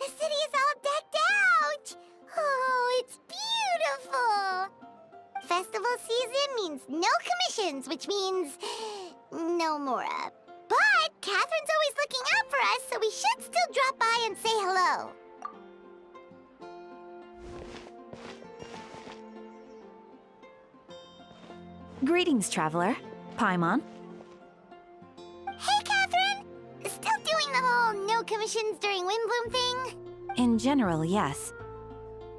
The city is all decked out! Oh, it's beautiful! Festival season means no commissions, which means no Mora. But Catherine's always looking out for us, so we should still drop by and say hello. Greetings, traveler. Paimon. Hey, Catherine! Still doing the whole no commissions during Windbloom thing? In general, yes.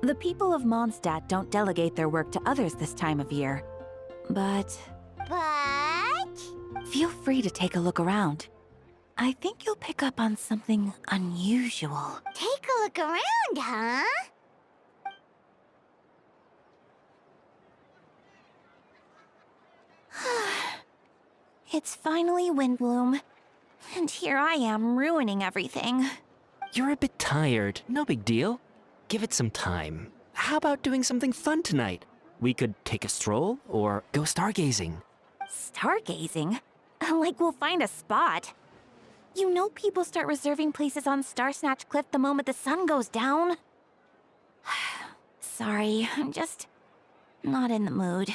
The people of Mondstadt don't delegate their work to others this time of year. But feel free to take a look around. I think you'll pick up on something unusual. Take a look around, huh? It's finally Windbloom. And here I am ruining everything. You're a bit tired. No big deal. Give it some time. How about doing something fun tonight? We could take a stroll or go stargazing. Stargazing? Like we'll find a spot. You know people start reserving places on Starsnatch Cliff the moment the sun goes down. Sorry, I'm just not in the mood.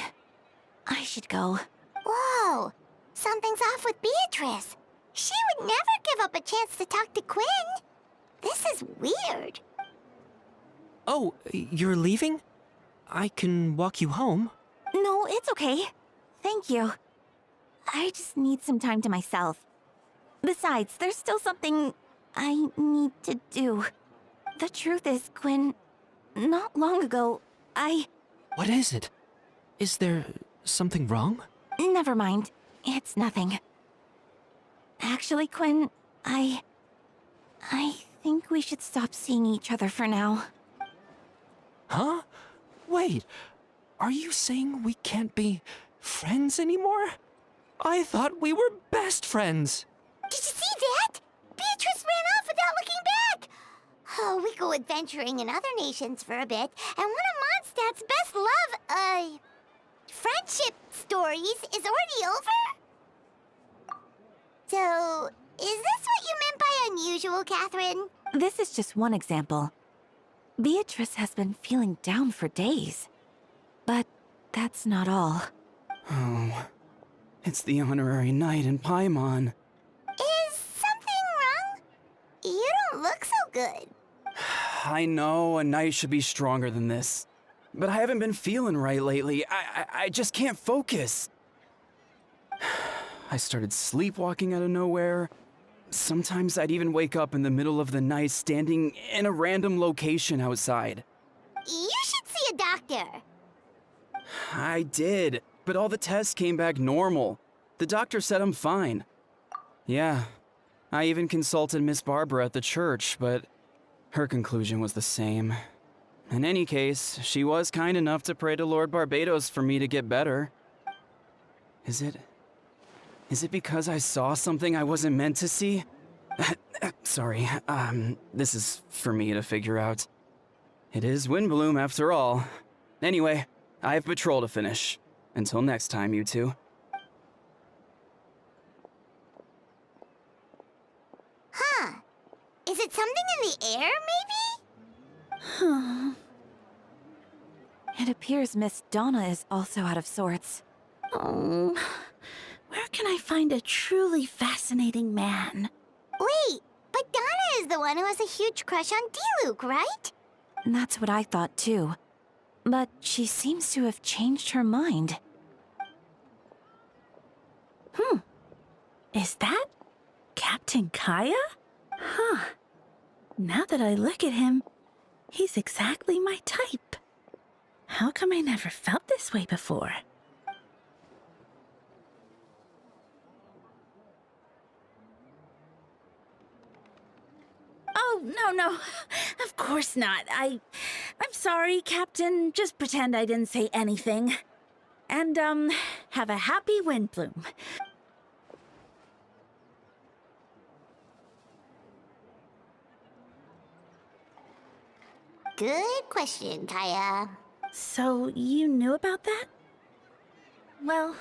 I should go. Whoa! Something's off with Beatrice. She would never give up a chance to talk to Quinn. This is weird. Oh, you're leaving? I can walk you home. No, it's okay. Thank you. I just need some time to myself. Besides, there's still something I need to do. The truth is, Quinn, not long ago, What is it? Is there something wrong? Never mind. It's nothing. Actually, Quinn, I think we should stop seeing each other for now. Huh? Wait, are you saying we can't be friends anymore? I thought we were best friends. Did you see that? Beatrice ran off without looking back. Oh, we go adventuring in other nations for a bit, and one of Mondstadt's best friendship stories is already over? So, is this what you meant by unusual, Catherine? This is just one example. Beatrice has been feeling down for days. But that's not all. Oh, it's the honorary knight in Paimon. Is something wrong? You don't look so good. I know a knight should be stronger than this, but I haven't been feeling right lately. I just can't focus. I started sleepwalking out of nowhere. Sometimes I'd even wake up in the middle of the night standing in a random location outside. You should see a doctor. I did, but all the tests came back normal. The doctor said I'm fine. Yeah, I even consulted Miss Barbara at the church, but her conclusion was the same. In any case, she was kind enough to pray to Lord Barbados for me to get better. Is it because I saw something I wasn't meant to see? Sorry, this is for me to figure out. It is Windbloom after all. Anyway, I have patrol to finish. Until next time, you two. Huh. Is it something in the air, maybe? It appears Miss Donna is also out of sorts. Oh, where can I find a truly fascinating man? Wait, but Donna is the one who has a huge crush on D-Luke, right? That's what I thought too. But she seems to have changed her mind. Is that Captain Kaya? Huh. Now that I look at him, he's exactly my type. How come I never felt this way before? Oh, no. Of course not. I'm sorry, Captain. Just pretend I didn't say anything. And, have a happy Windbloom. Good question, Kaya. So, you knew about that? Well,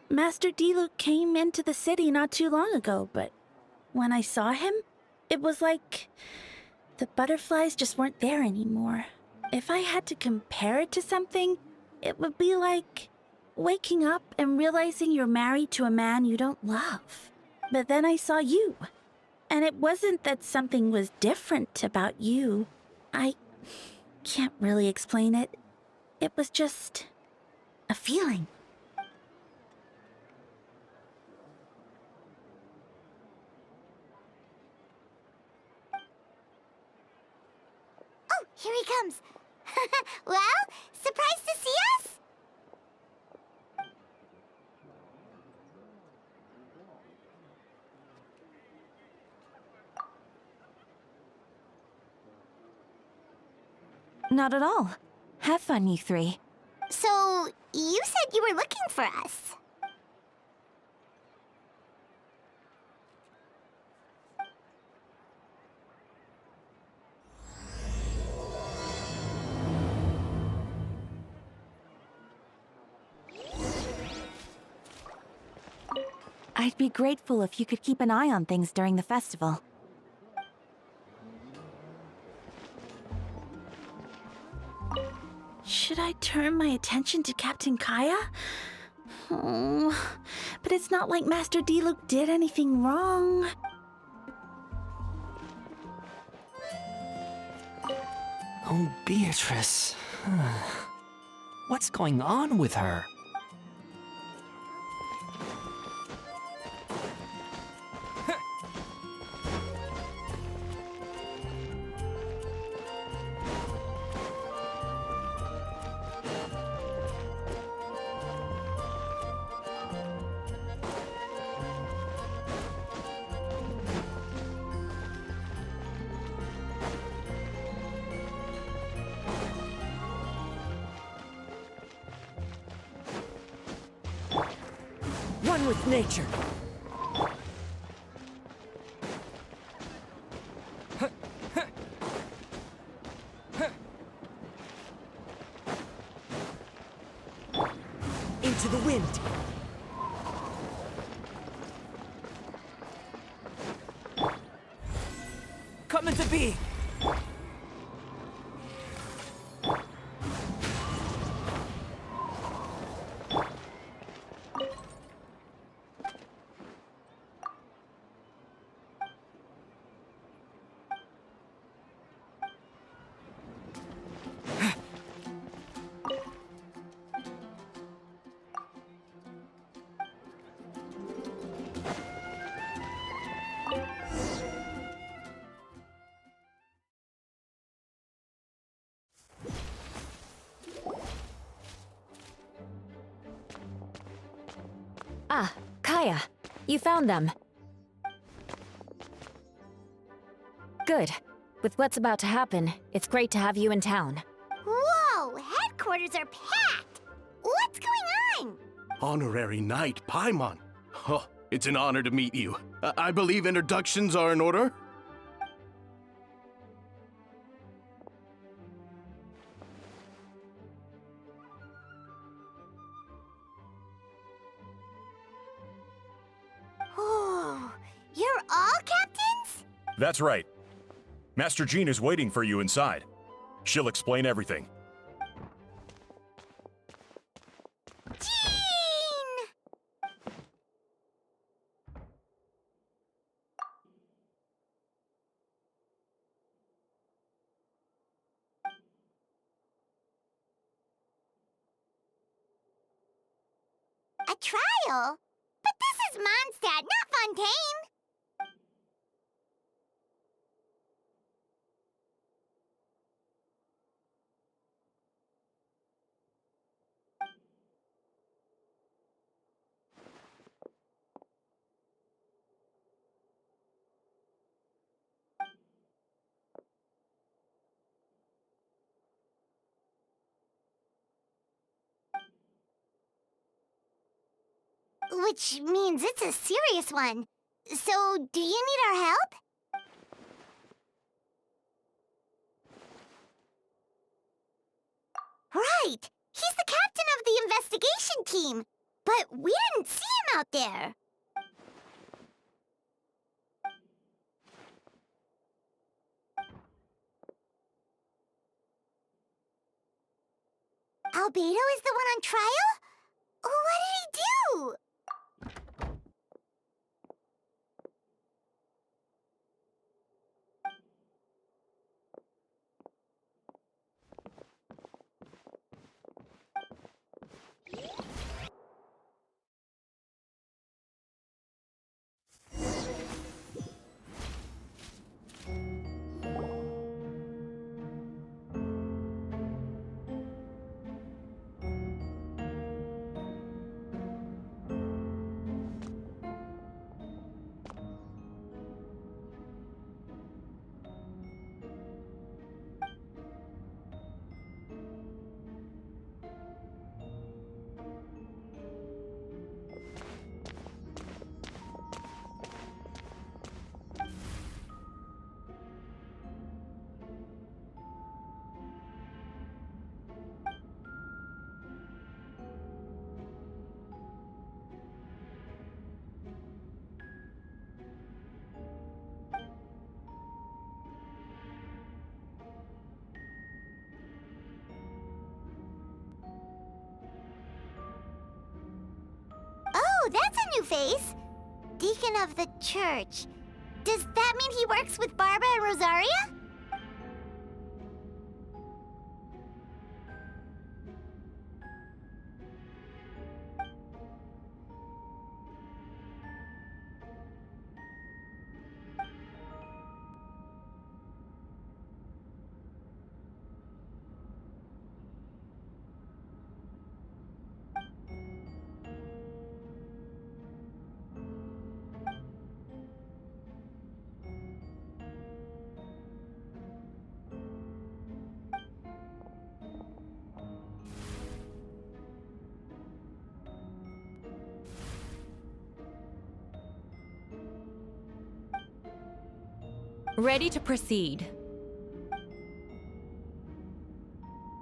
Master D-Luke came into the city not too long ago, but when I saw him, it was like The butterflies just weren't there anymore. If I had to compare it to something, it would be like waking up and realizing you're married to a man you don't love. But then I saw you. And it wasn't that something was different about you. I can't really explain it. It was just a feeling. Oh, here he comes. Well, surprised to see us? Not at all. Have fun, you three. So, you said you were looking for us. I'd be grateful if you could keep an eye on things during the festival. Should I turn my attention to Captain Kaya? Oh, but it's not like Master D-Luke did anything wrong. Oh, Beatrice. What's going on with her? One with nature. Into the wind. Come into being. Ah, Kaya. You found them. Good. With what's about to happen, it's great to have you in town. Whoa, headquarters are packed. What's going on? Honorary Knight Paimon. Oh, it's an honor to meet you. I believe introductions are in order? Oh, you're all captains? That's right. Master Jean is waiting for you inside. She'll explain everything. Jean! A trial? But this is Mondstadt, not Fontaine. Which means it's a serious one. So, do you need our help? Right! He's the captain of the investigation team! But we didn't see him out there! Albedo is the one on trial? What did he do? Oh, that's a new face. Deacon of the church. Does that mean he works with Barbara and Rosaria? Ready to proceed.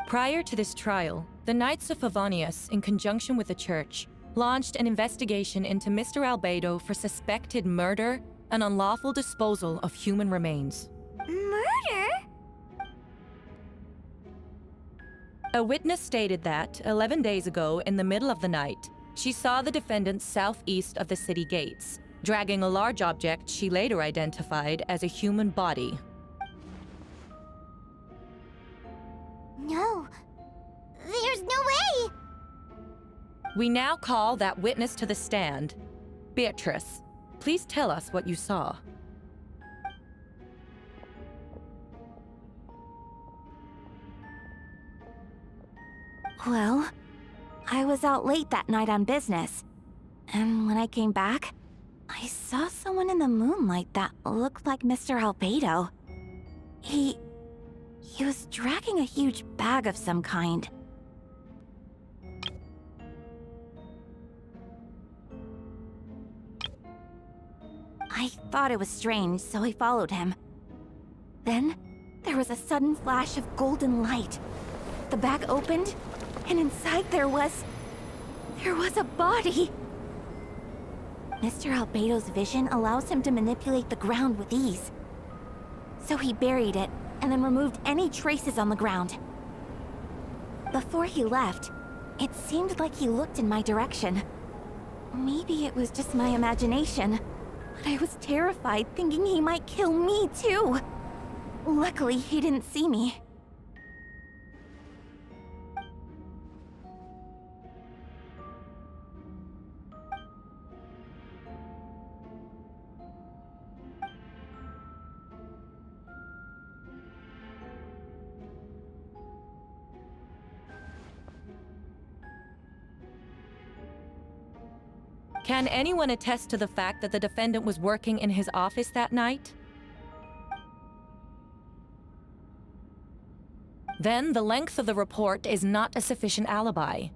Prior to this trial, the Knights of Favonius, in conjunction with the Church, launched an investigation into Mr. Albedo for suspected murder and unlawful disposal of human remains. Murder? A witness stated that, 11 days ago, in the middle of the night, she saw the defendant southeast of the city gates, dragging a large object she later identified as a human body. No. There's no way! We now call that witness to the stand. Beatrice, please tell us what you saw. Well, I was out late that night on business. And when I came back, I saw someone in the moonlight that looked like Mr. Albedo. He was dragging a huge bag of some kind. I thought it was strange, so I followed him. Then, there was a sudden flash of golden light. The bag opened, and inside there was a body! Mr. Albedo's vision allows him to manipulate the ground with ease. So he buried it, and then removed any traces on the ground. Before he left, it seemed like he looked in my direction. Maybe it was just my imagination, but I was terrified thinking he might kill me too. Luckily, he didn't see me. Can anyone attest to the fact that the defendant was working in his office that night? Then the length of the report is not a sufficient alibi.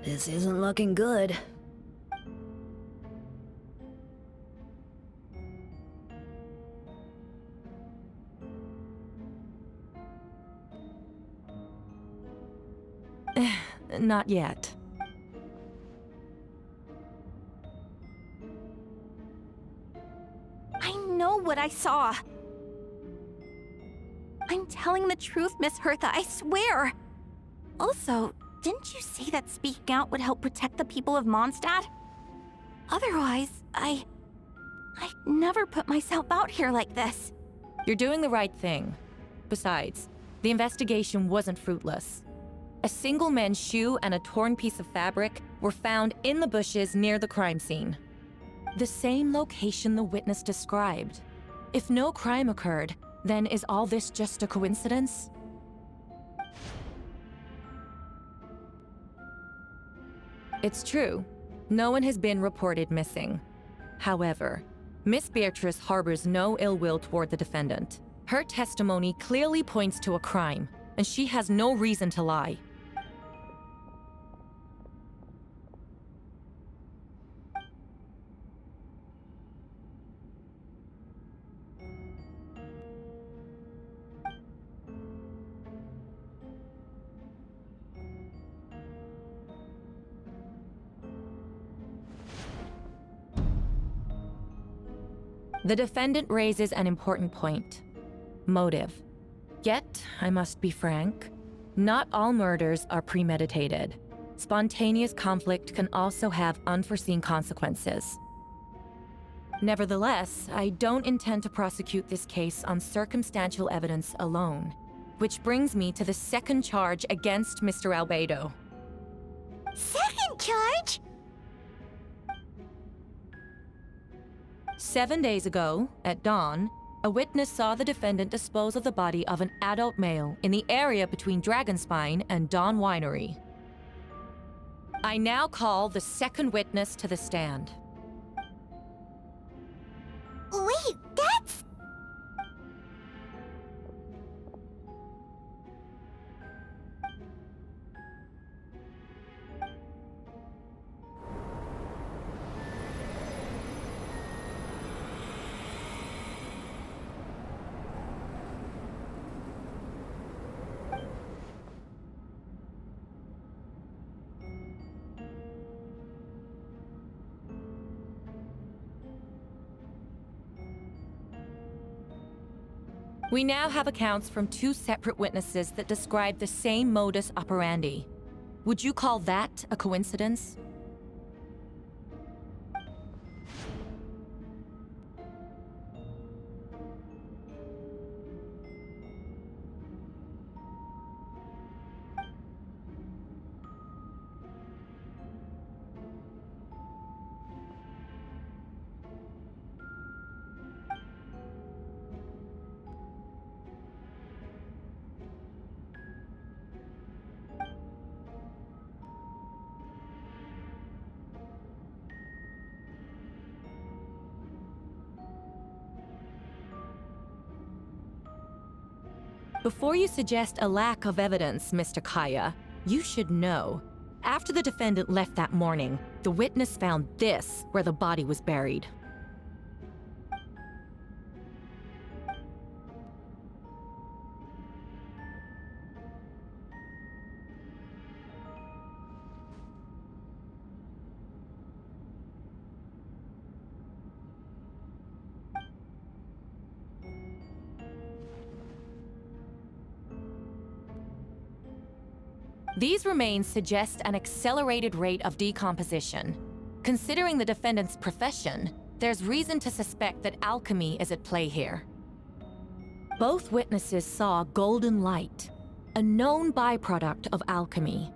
This isn't looking good. Not yet. I know what I saw. I'm telling the truth, Miss Hertha, I swear. Also, didn't you say that speaking out would help protect the people of Mondstadt? Otherwise, I'd never put myself out here like this. You're doing the right thing. Besides, the investigation wasn't fruitless. A single men's shoe and a torn piece of fabric were found in the bushes near the crime scene. The same location the witness described. If no crime occurred, then is all this just a coincidence? It's true. No one has been reported missing. However, Miss Beatrice harbors no ill will toward the defendant. Her testimony clearly points to a crime, and she has no reason to lie. The defendant raises an important point: motive. Yet, I must be frank, not all murders are premeditated. Spontaneous conflict can also have unforeseen consequences. Nevertheless, I don't intend to prosecute this case on circumstantial evidence alone, which brings me to the second charge against Mr. Albedo. Second charge? 7 days ago, at dawn, a witness saw the defendant dispose of the body of an adult male in the area between Dragonspine and Dawn Winery. I now call the second witness to the stand. Wait, that's... We now have accounts from two separate witnesses that describe the same modus operandi. Would you call that a coincidence? Before you suggest a lack of evidence, Mr. Kaya, you should know. After the defendant left that morning, the witness found this where the body was buried. These remains suggest an accelerated rate of decomposition. Considering the defendant's profession, there's reason to suspect that alchemy is at play here. Both witnesses saw golden light, a known byproduct of alchemy.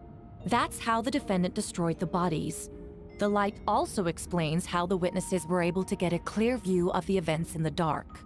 That's how the defendant destroyed the bodies. The light also explains how the witnesses were able to get a clear view of the events in the dark.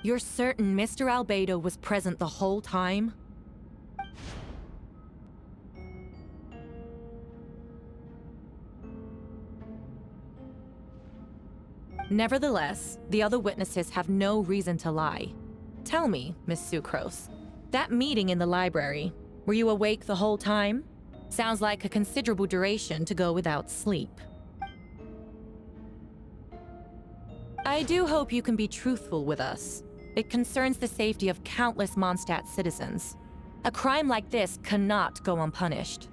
You're certain Mr. Albedo was present the whole time? Nevertheless, the other witnesses have no reason to lie. Tell me, Miss Sucrose, that meeting in the library, were you awake the whole time? Sounds like a considerable duration to go without sleep. I do hope you can be truthful with us. It concerns the safety of countless Mondstadt citizens. A crime like this cannot go unpunished.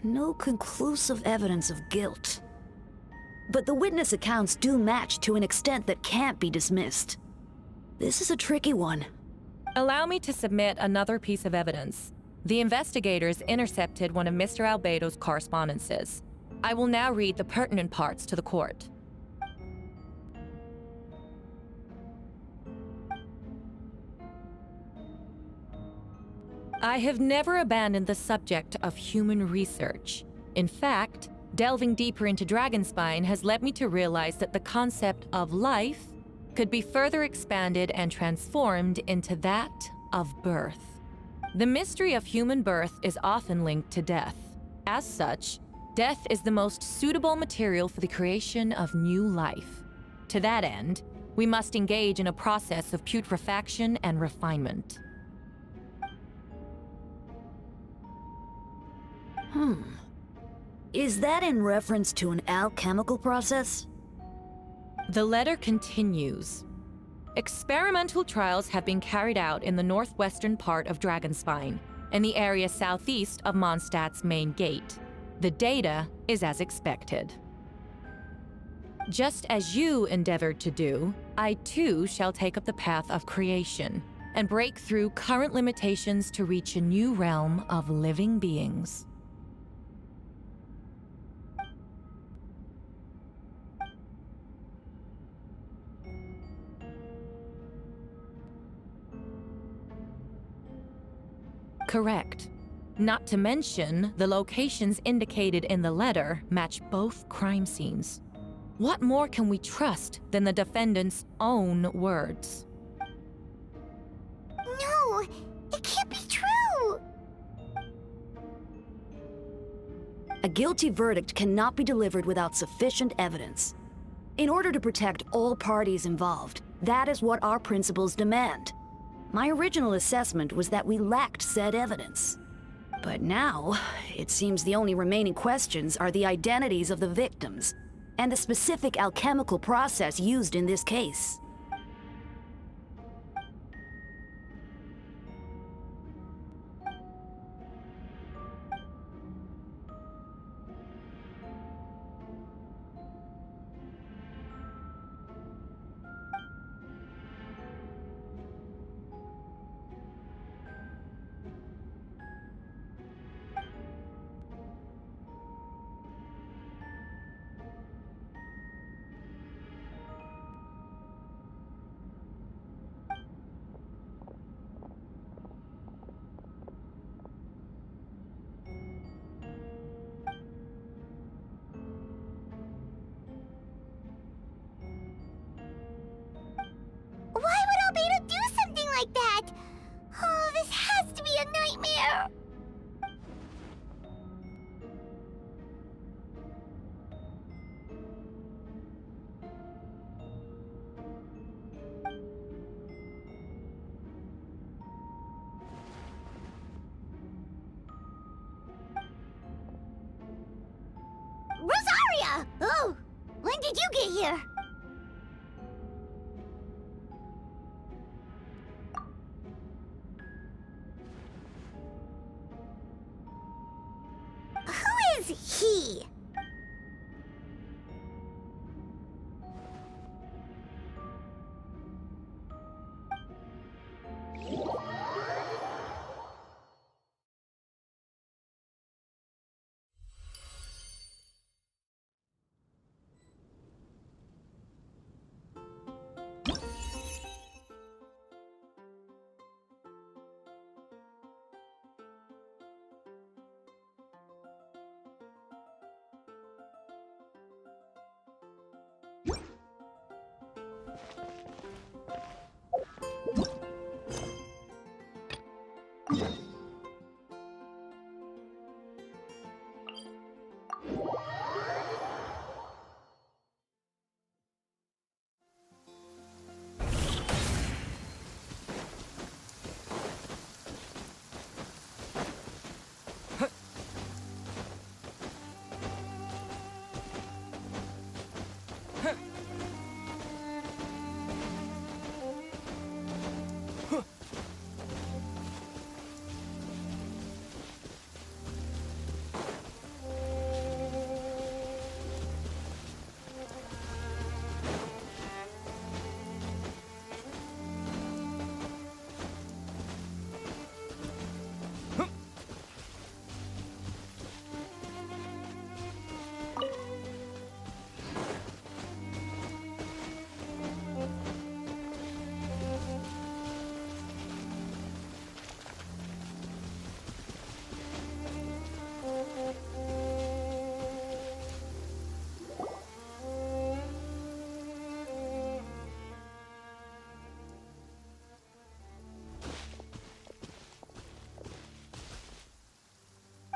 No conclusive evidence of guilt. But the witness accounts do match to an extent that can't be dismissed. This is a tricky one. Allow me to submit another piece of evidence. The investigators intercepted one of Mr. Albedo's correspondences. I will now read the pertinent parts to the court. I have never abandoned the subject of human research. In fact, delving deeper into Dragonspine has led me to realize that the concept of life could be further expanded and transformed into that of birth. The mystery of human birth is often linked to death. As such, death is the most suitable material for the creation of new life. To that end, we must engage in a process of putrefaction and refinement. Is that in reference to an alchemical process? The letter continues. Experimental trials have been carried out in the northwestern part of Dragonspine, in the area southeast of Mondstadt's main gate. The data is as expected. Just as you endeavored to do, I too shall take up the path of creation and break through current limitations to reach a new realm of living beings. Correct. Not to mention, the locations indicated in the letter match both crime scenes. What more can we trust than the defendant's own words? No, it can't be true. A guilty verdict cannot be delivered without sufficient evidence. In order to protect all parties involved, that is what our principles demand. My original assessment was that we lacked said evidence. But now, it seems the only remaining questions are the identities of the victims and the specific alchemical process used in this case. key.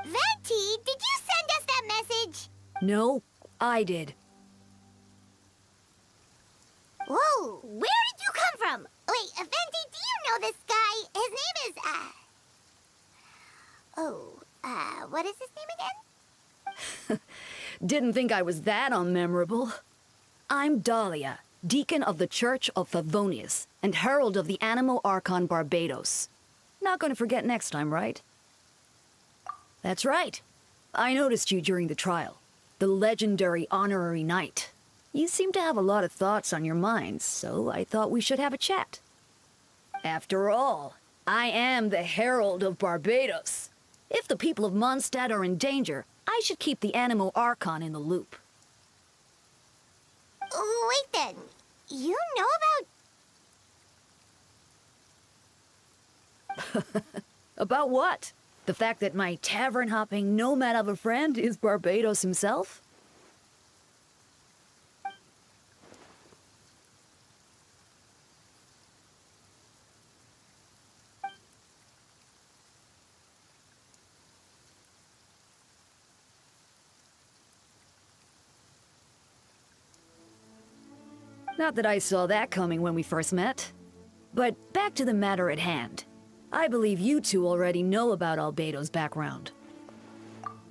Venti, did you send us that message? No, I did. Whoa, where did you come from? Wait, Venti, do you know this guy? His name is, what is his name again? Didn't think I was that unmemorable. I'm Dahlia, Deacon of the Church of Favonius, and Herald of the Animo Archon Barbados. Not gonna forget next time, right? That's right. I noticed you during the trial. The legendary honorary knight. You seem to have a lot of thoughts on your mind, so I thought we should have a chat. After all, I am the Herald of Barbados. If the people of Mondstadt are in danger, I should keep the Animo Archon in the loop. Wait then, you know about... About what? The fact that my tavern-hopping nomad of a friend is Barbados himself? Not that I saw that coming when we first met. But back to the matter at hand. I believe you two already know about Albedo's background.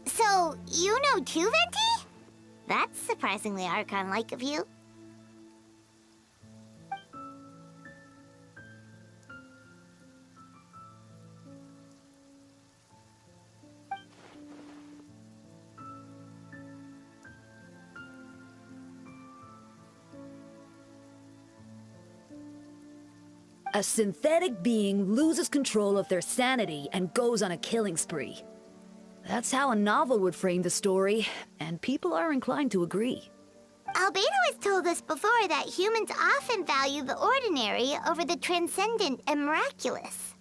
So, you know too, Venti? That's surprisingly Archon-like of you. A synthetic being loses control of their sanity and goes on a killing spree. That's how a novel would frame the story, and people are inclined to agree. Albedo has told us before that humans often value the ordinary over the transcendent and miraculous.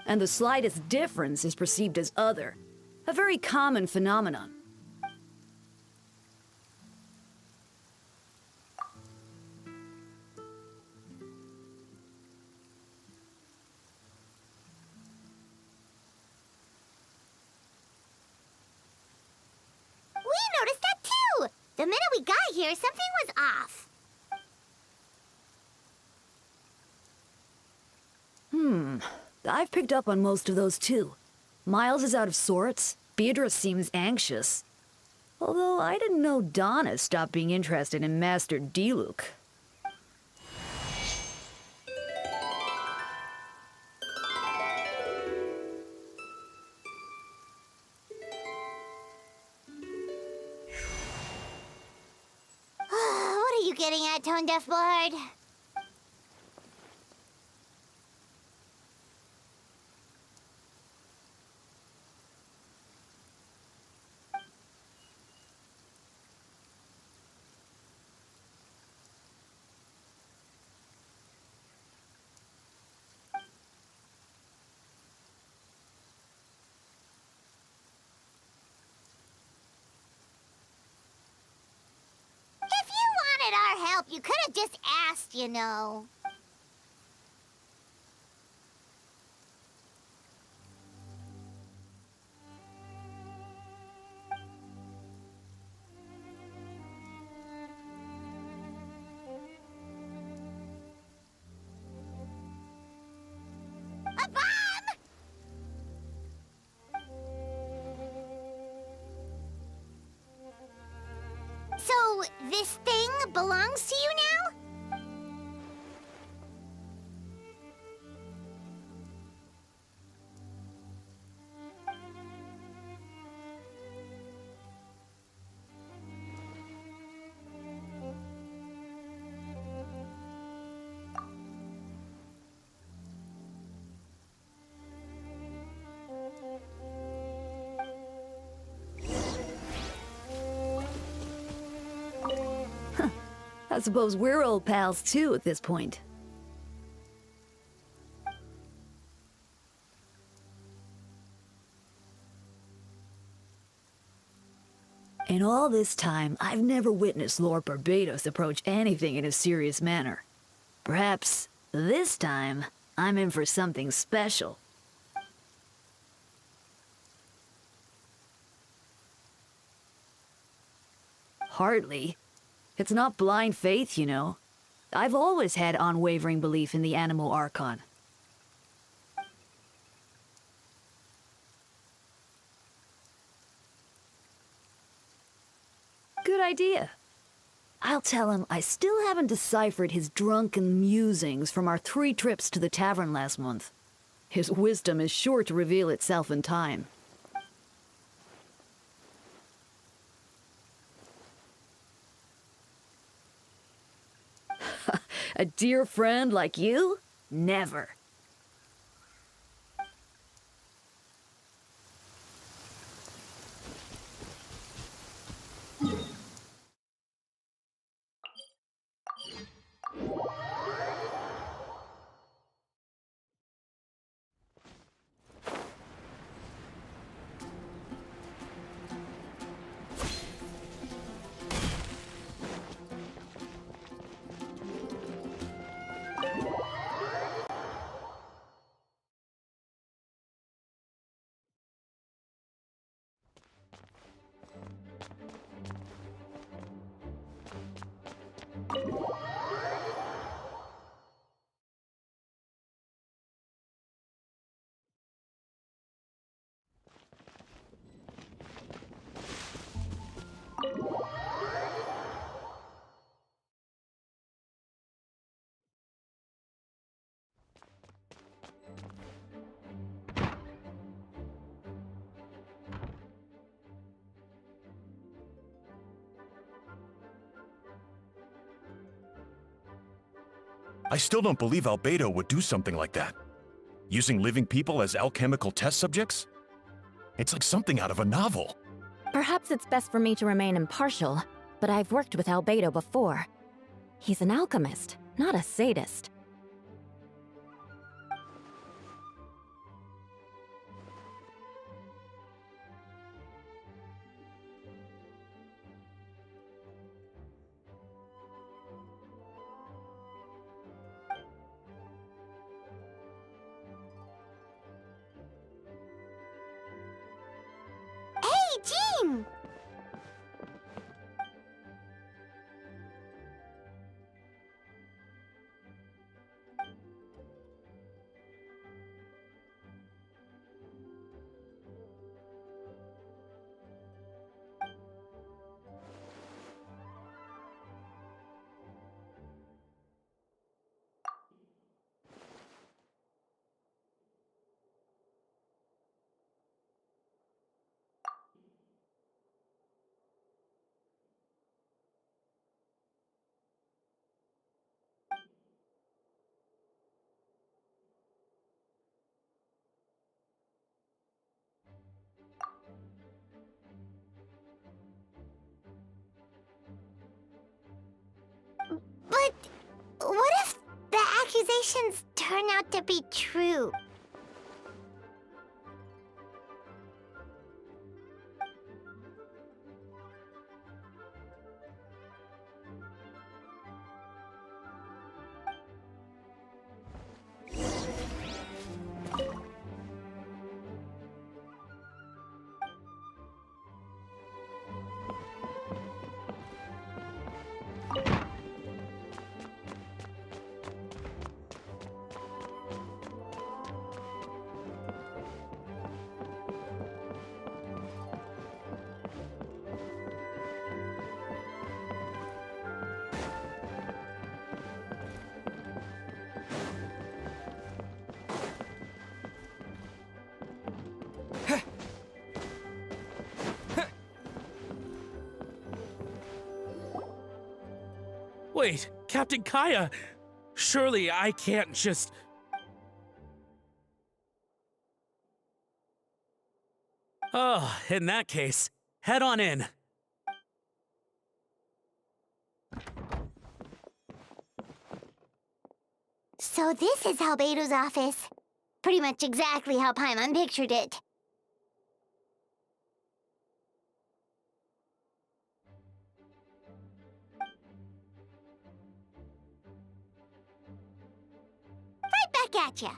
And the slightest difference is perceived as other, a very common phenomenon. We noticed that too! The minute we got here, something was off. I've picked up on most of those too. Miles is out of sorts. Beatrice seems anxious. Although I didn't know Donna stopped being interested in Master Diluc. getting at, Tone Deaf Bard? If you wanted our help, you could have just asked, you know. A bomb! So, this thing belongs to you now? I suppose we're old pals too at this point. In all this time, I've never witnessed Lord Barbados approach anything in a serious manner. Perhaps this time, I'm in for something special. Hardly. It's not blind faith, you know. I've always had unwavering belief in the animal archon. Good idea. I'll tell him I still haven't deciphered his drunken musings from our 3 trips to the tavern last month. His wisdom is sure to reveal itself in time. A dear friend like you? Never. I still don't believe Albedo would do something like that. Using living people as alchemical test subjects? It's like something out of a novel. Perhaps it's best for me to remain impartial, but I've worked with Albedo before. He's an alchemist, not a sadist. Hey, Jean! accusations turn out to be true? Wait, Captain Kaya! Surely I can't just... Oh, in that case, head on in. So this is Albedo's office. Pretty much exactly how Paimon pictured it. Right back at ya.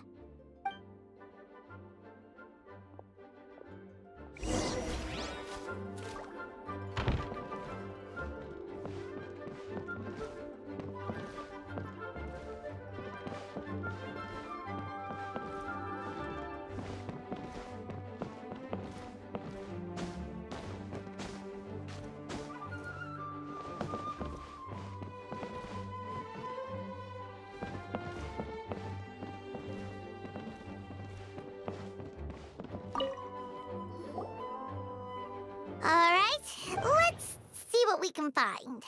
All right, let's see what we can find.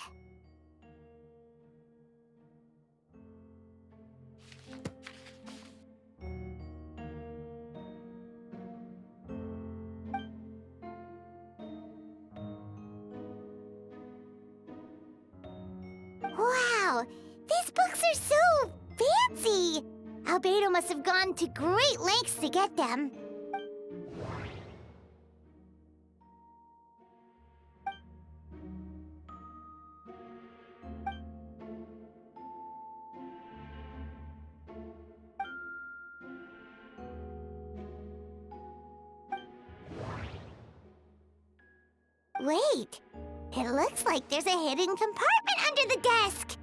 Wow, these books are so fancy! Albedo must have gone to great lengths to get them. Wait, it looks like there's a hidden compartment under the desk.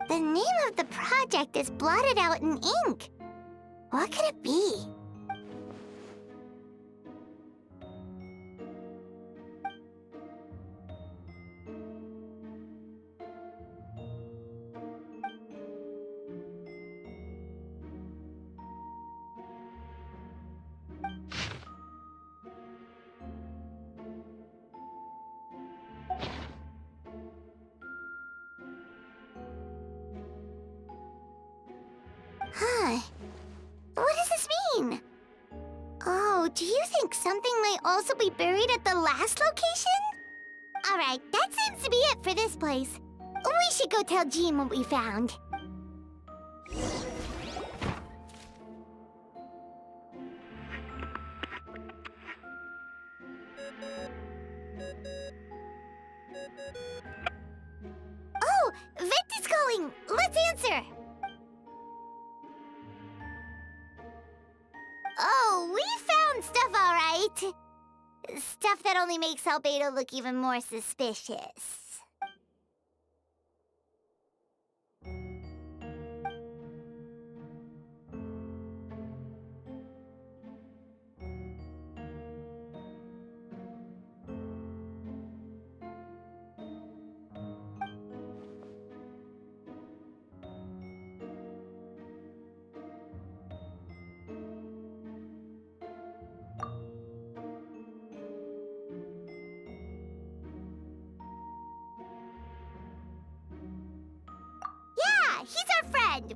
The name of the project is blotted out in ink. What could it be? Huh. What does this mean? Oh, do you think something might also be buried at the last location? Alright, that seems to be it for this place. We should go tell Jean what we found. Oh, Vent is calling! Let's answer! Oh, we found stuff, all right. Stuff that only makes Albedo look even more suspicious.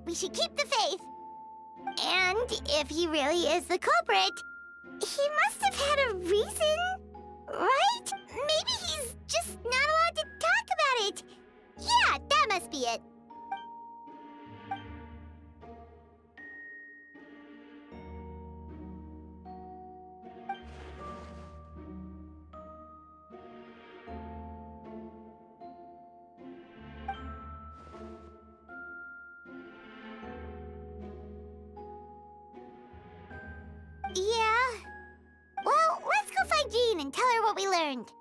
we should keep the faith. And if he really is the culprit, he must have had a reason, right? Maybe he's just not allowed to talk about it. Yeah, that must be it. Yeah. Well, let's go find Jean and tell her what we learned.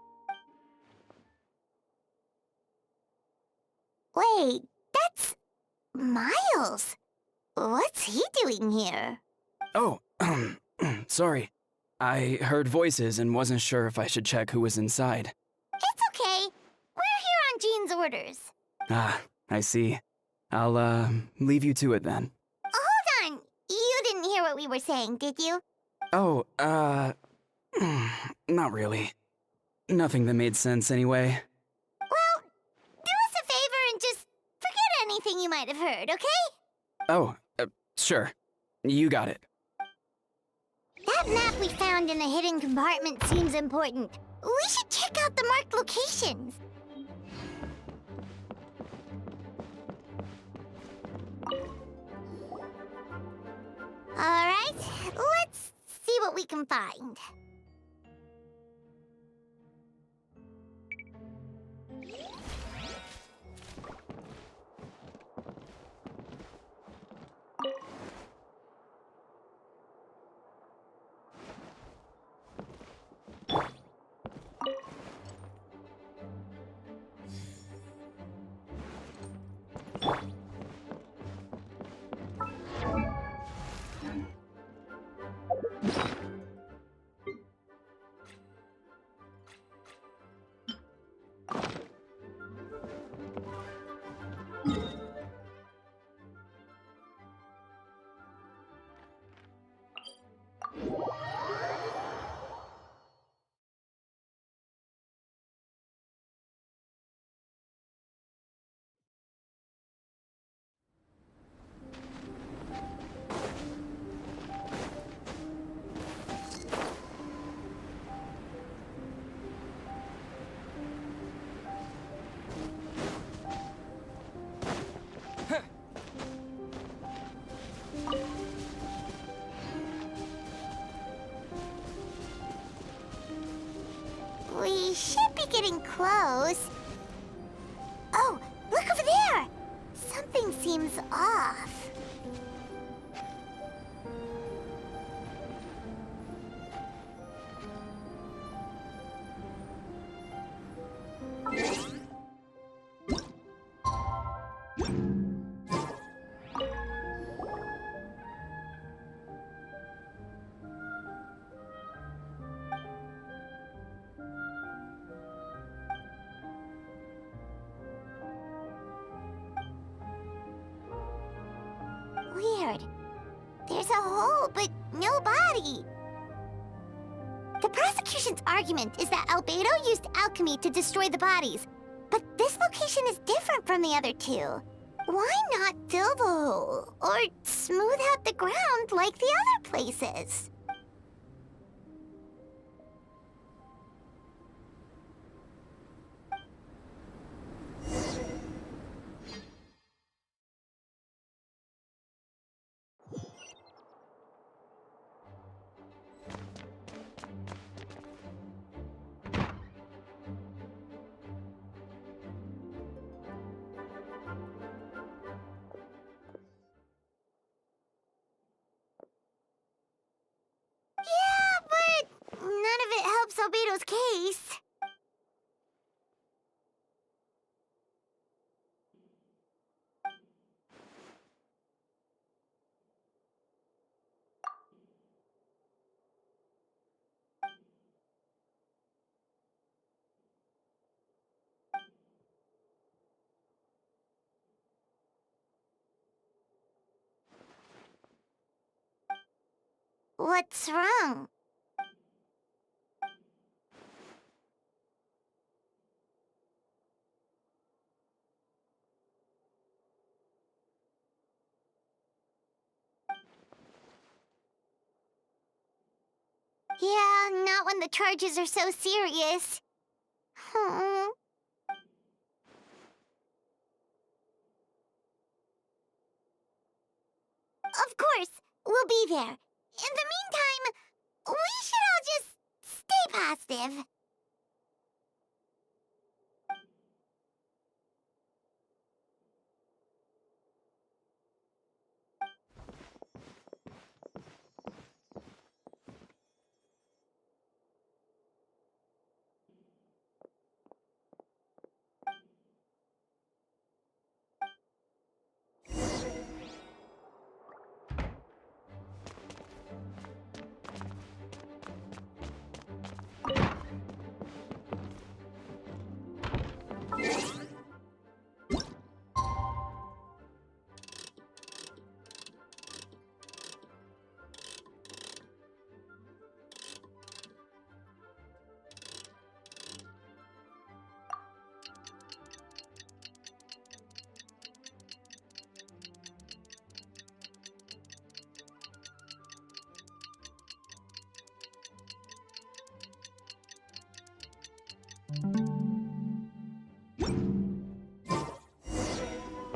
Wait, that's Miles. What's he doing here? Oh, sorry. I heard voices and wasn't sure if I should check who was inside. It's okay. We're here on Jean's orders. Ah, I see. I'll, leave you to it then. Hold on. You didn't hear what we were saying, did you? Oh, not really. Nothing that made sense anyway. Well, do us a favor and just forget anything you might have heard, okay? Oh, sure. You got it. That map we found in the hidden compartment seems important. We should check out the marked locations. All right, let's see what we can find. We should be getting close. Oh, look over there! Something seems off. Weird. There's a hole, but no body. The prosecution's argument is that Albedo used alchemy to destroy the bodies, but this location is different from the other two. Why not fill the hole, or smooth out the ground like the other places? Yeah, but none of it helps Albedo's case. What's wrong? Yeah, not when the charges are so serious. Hmm. Of course, we'll be there. In the meantime, we should all just stay positive.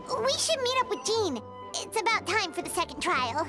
We should meet up with Jean. It's about time for the second trial.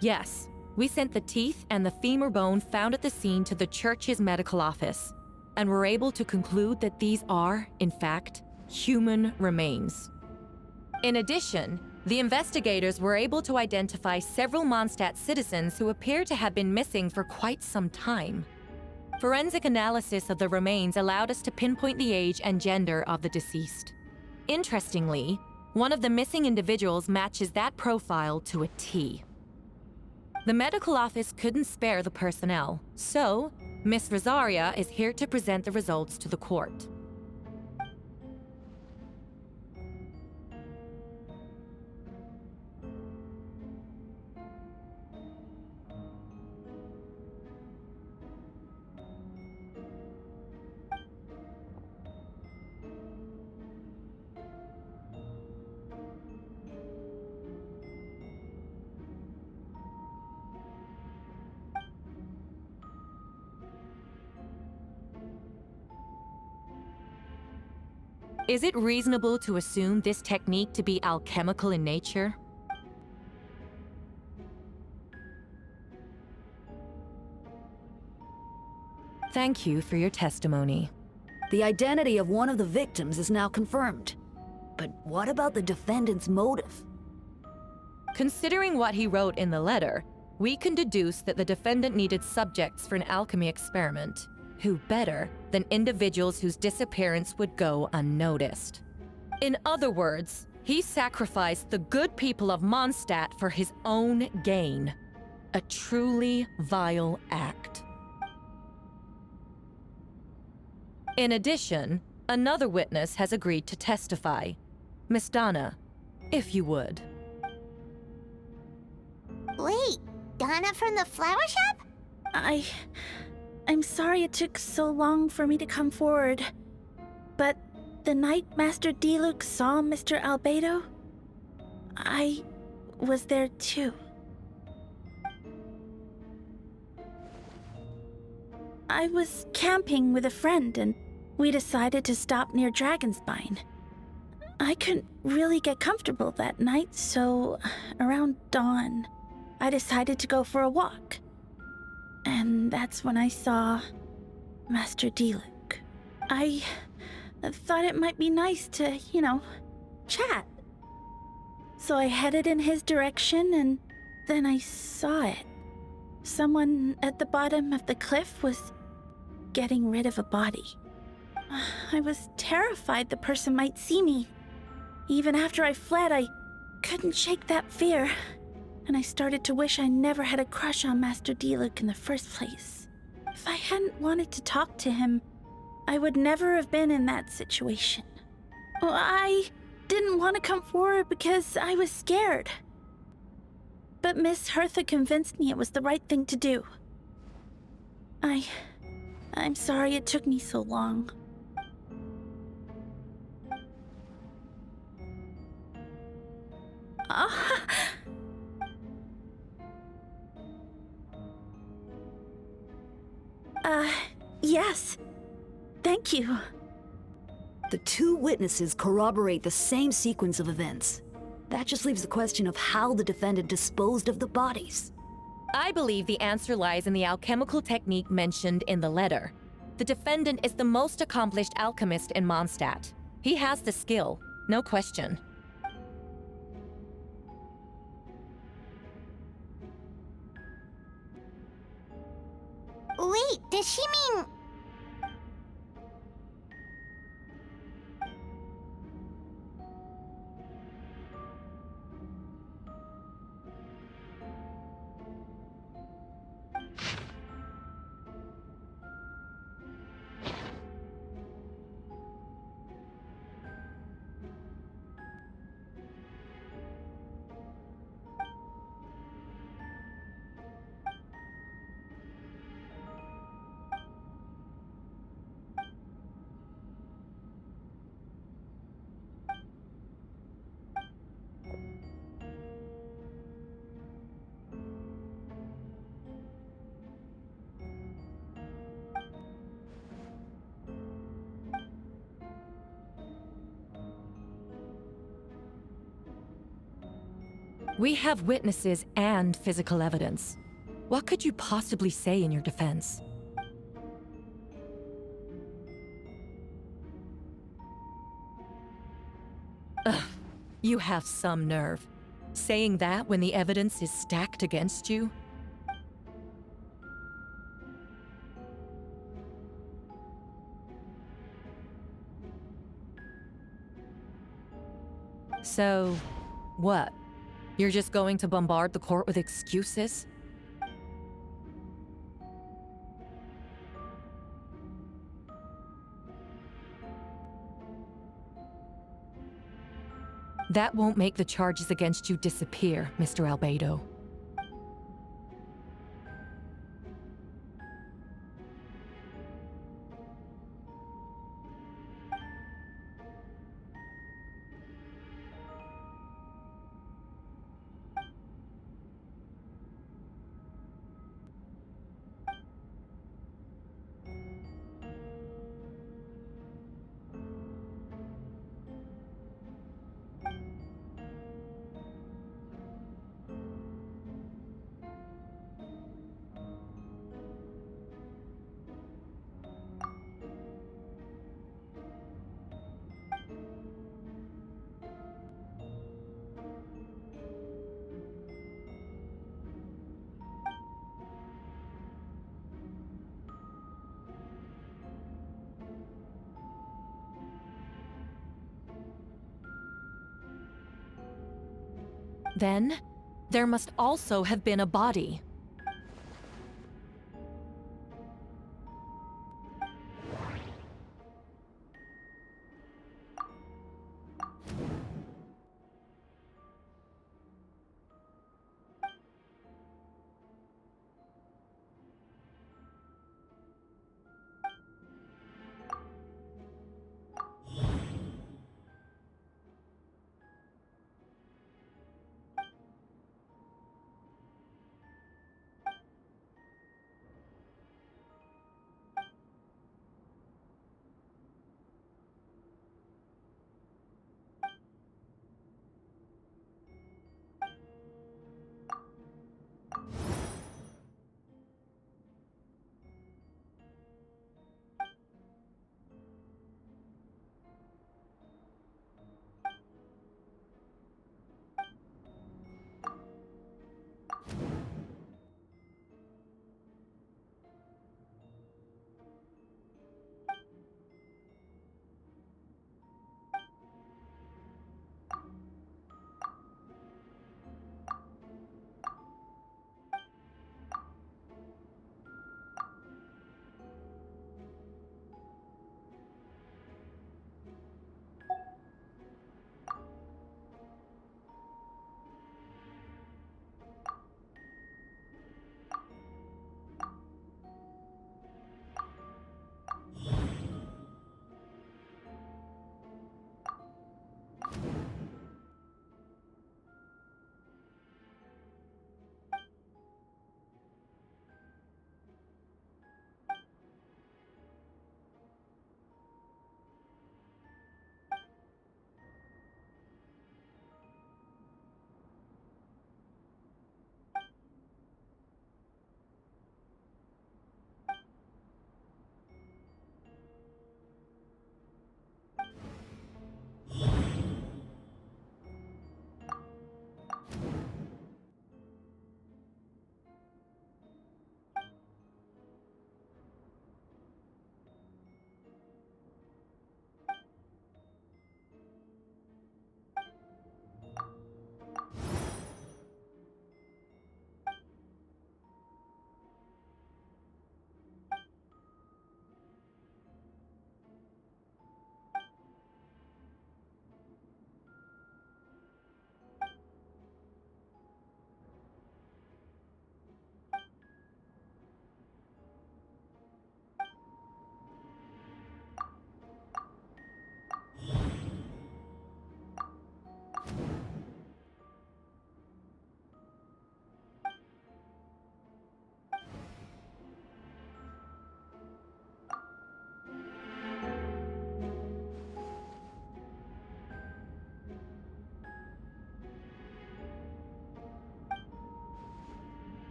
Yes, we sent the teeth and the femur bone found at the scene to the church's medical office, and were able to conclude that these are, in fact, human remains. In addition, the investigators were able to identify several Mondstadt citizens who appear to have been missing for quite some time. Forensic analysis of the remains allowed us to pinpoint the age and gender of the deceased. Interestingly, one of the missing individuals matches that profile to a T. The medical office couldn't spare the personnel, so Miss Rosaria is here to present the results to the court. Is it reasonable to assume this technique to be alchemical in nature? Thank you for your testimony. The identity of one of the victims is now confirmed. But what about the defendant's motive? Considering what he wrote in the letter, we can deduce that the defendant needed subjects for an alchemy experiment. Who better than individuals whose disappearance would go unnoticed? In other words, he sacrificed the good people of Mondstadt for his own gain. A truly vile act. In addition, another witness has agreed to testify. Miss Donna, if you would. Wait, Donna from the flower shop? I'm sorry it took so long for me to come forward. But the night Master Diluc saw Mr. Albedo, I was there too. I was camping with a friend and we decided to stop near Dragonspine. I couldn't really get comfortable that night, so around dawn, I decided to go for a walk. And that's when I saw Master Diluc. I thought it might be nice to, chat. So I headed in his direction and then I saw it. Someone at the bottom of the cliff was getting rid of a body. I was terrified the person might see me. Even after I fled, I couldn't shake that fear. And I started to wish I never had a crush on Master Diluc in the first place. If I hadn't wanted to talk to him, I would never have been in that situation. Well, I didn't want to come forward because I was scared. But Miss Hertha convinced me it was the right thing to do. I'm sorry it took me so long. Yes. Thank you. The two witnesses corroborate the same sequence of events. That just leaves the question of how the defendant disposed of the bodies. I believe the answer lies in the alchemical technique mentioned in the letter. The defendant is the most accomplished alchemist in Mondstadt. He has the skill, no question. Wait, does she mean... We have witnesses and physical evidence. What could you possibly say in your defense? Ugh, you have some nerve. Saying that when the evidence is stacked against you? So, what? You're just going to bombard the court with excuses? That won't make the charges against you disappear, Mr. Albedo. Then, there must also have been a body.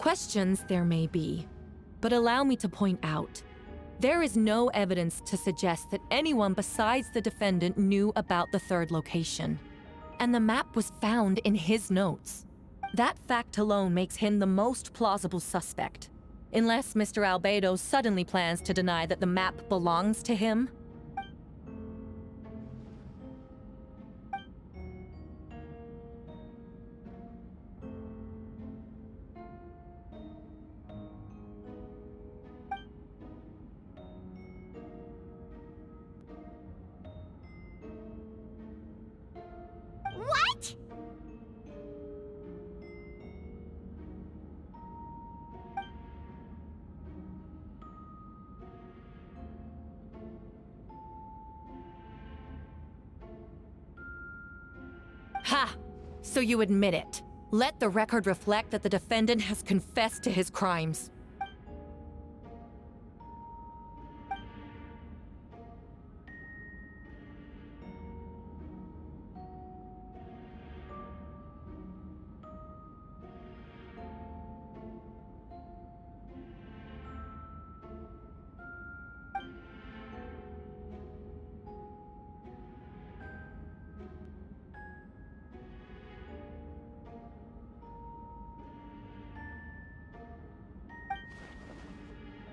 Questions there may be, but allow me to point out, there is no evidence to suggest that anyone besides the defendant knew about the third location. And the map was found in his notes. That fact alone makes him the most plausible suspect. Unless Mr. Albedo suddenly plans to deny that the map belongs to him. What? Ha! So you admit it. Let the record reflect that the defendant has confessed to his crimes.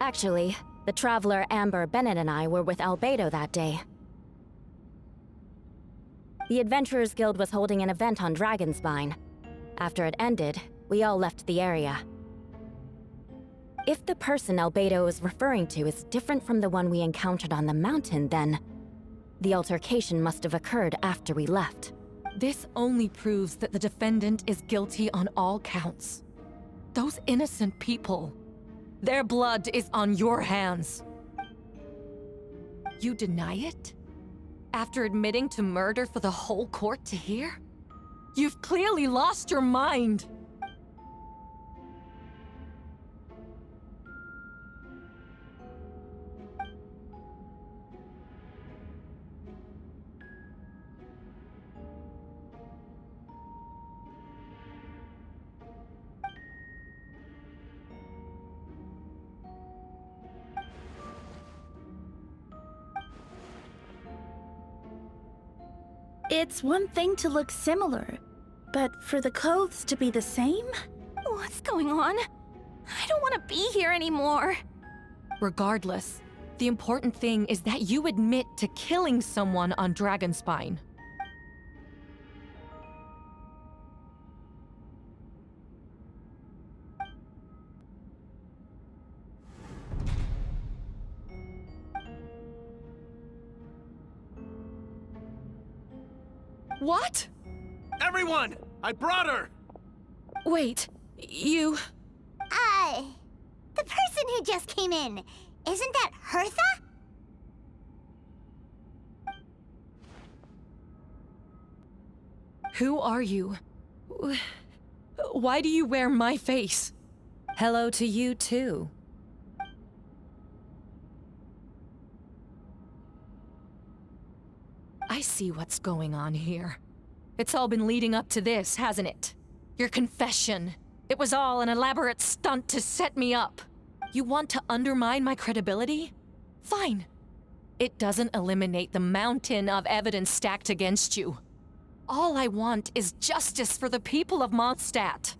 Actually, the traveler Amber Bennett and I were with Albedo that day. The Adventurers Guild was holding an event on Dragonspine. After it ended, we all left the area. If the person Albedo is referring to is different from the one we encountered on the mountain, then the altercation must have occurred after we left. This only proves that the defendant is guilty on all counts. Those innocent people, their blood is on your hands. You deny it? After admitting to murder for the whole court to hear? You've clearly lost your mind! It's one thing to look similar, but for the clothes to be the same? What's going on? I don't want to be here anymore. Regardless, the important thing is that you admit to killing someone on Dragonspine. What? Everyone! I brought her! Wait, you... The person who just came in, isn't that Hertha? Who are you? Why do you wear my face? Hello to you, too. I see what's going on here. It's all been leading up to this, hasn't it? Your confession. It was all an elaborate stunt to set me up. You want to undermine my credibility? Fine. It doesn't eliminate the mountain of evidence stacked against you. All I want is justice for the people of Mondstadt.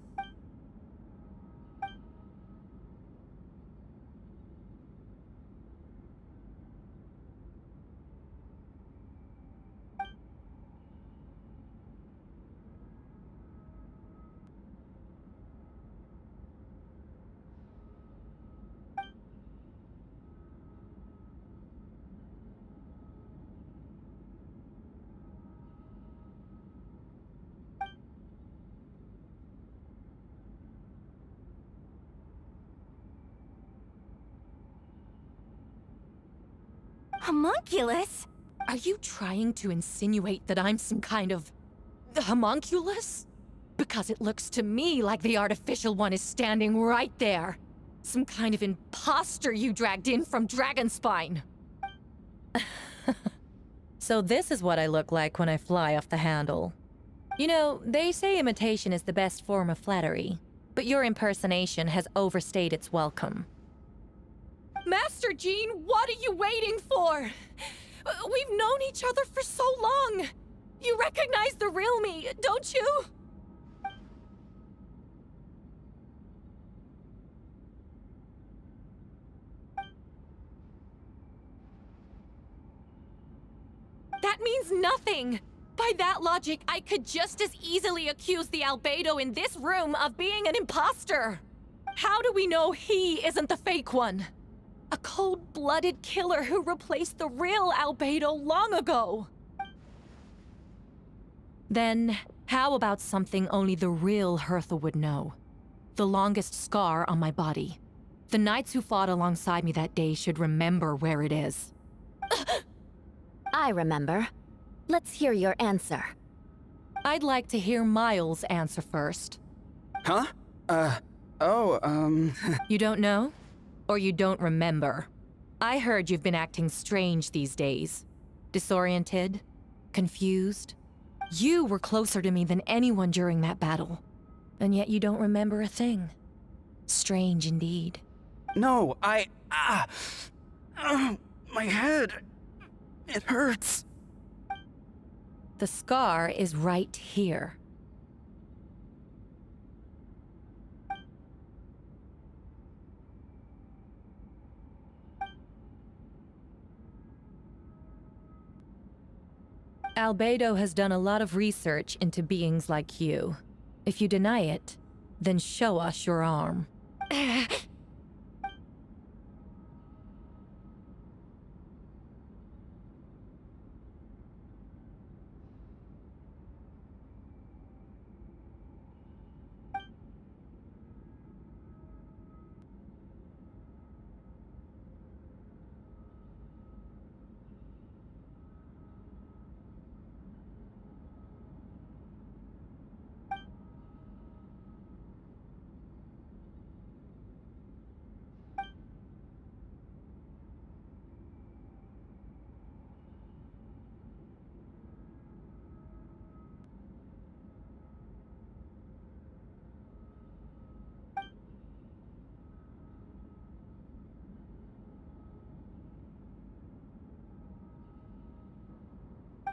Homunculus? Are you trying to insinuate that I'm some kind of... homunculus? Because it looks to me like the artificial one is standing right there. Some kind of imposter you dragged in from Dragonspine. So this is what I look like when I fly off the handle. You know, they say imitation is the best form of flattery. but your impersonation has overstayed its welcome. Master Jean, what are you waiting for? We've known each other for so long. You recognize the real me, don't you? That means nothing! By that logic, I could just as easily accuse the albedo in this room of being an imposter! How do we know he isn't the fake one? A cold-blooded killer who replaced the real albedo long ago! Then, how about something only the real Hertha would know? The longest scar on my body. The knights who fought alongside me that day should remember where it is. I remember. Let's hear your answer. I'd like to hear Miles' answer first. Huh? You don't know? Or you don't remember? I heard you've been acting strange these days. Disoriented? Confused? You were closer to me than anyone during that battle. And yet you don't remember a thing. Strange indeed. No, my head. It hurts. The scar is right here. Albedo has done a lot of research into beings like you. If you deny it, then show us your arm.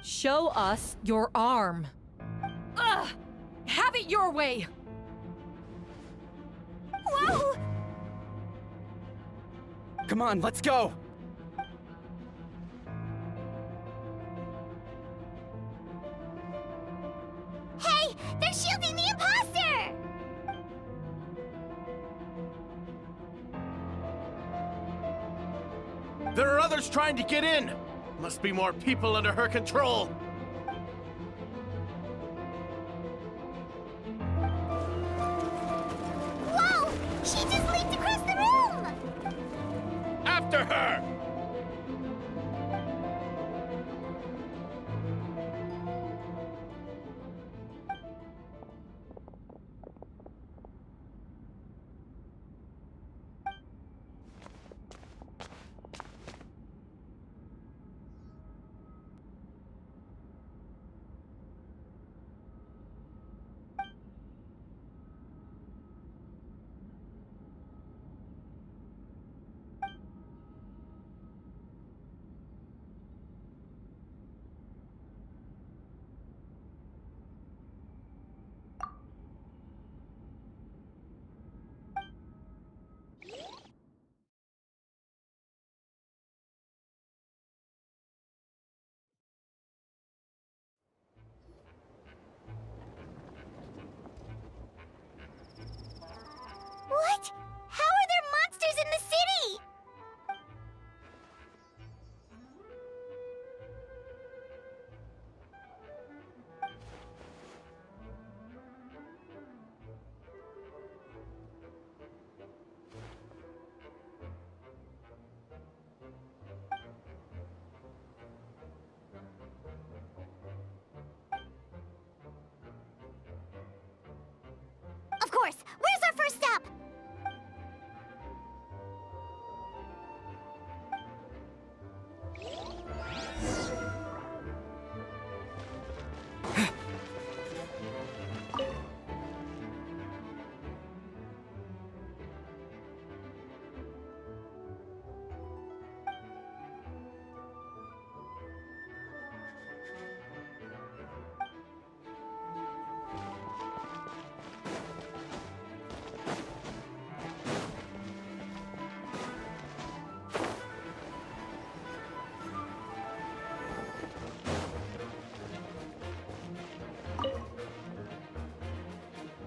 Show us your arm. Ugh! Have it your way! Whoa! Come on, let's go! Hey! They're shielding the imposter! There are others trying to get in! Must be more people under her control! Whoa! She just leaped across the room! After her!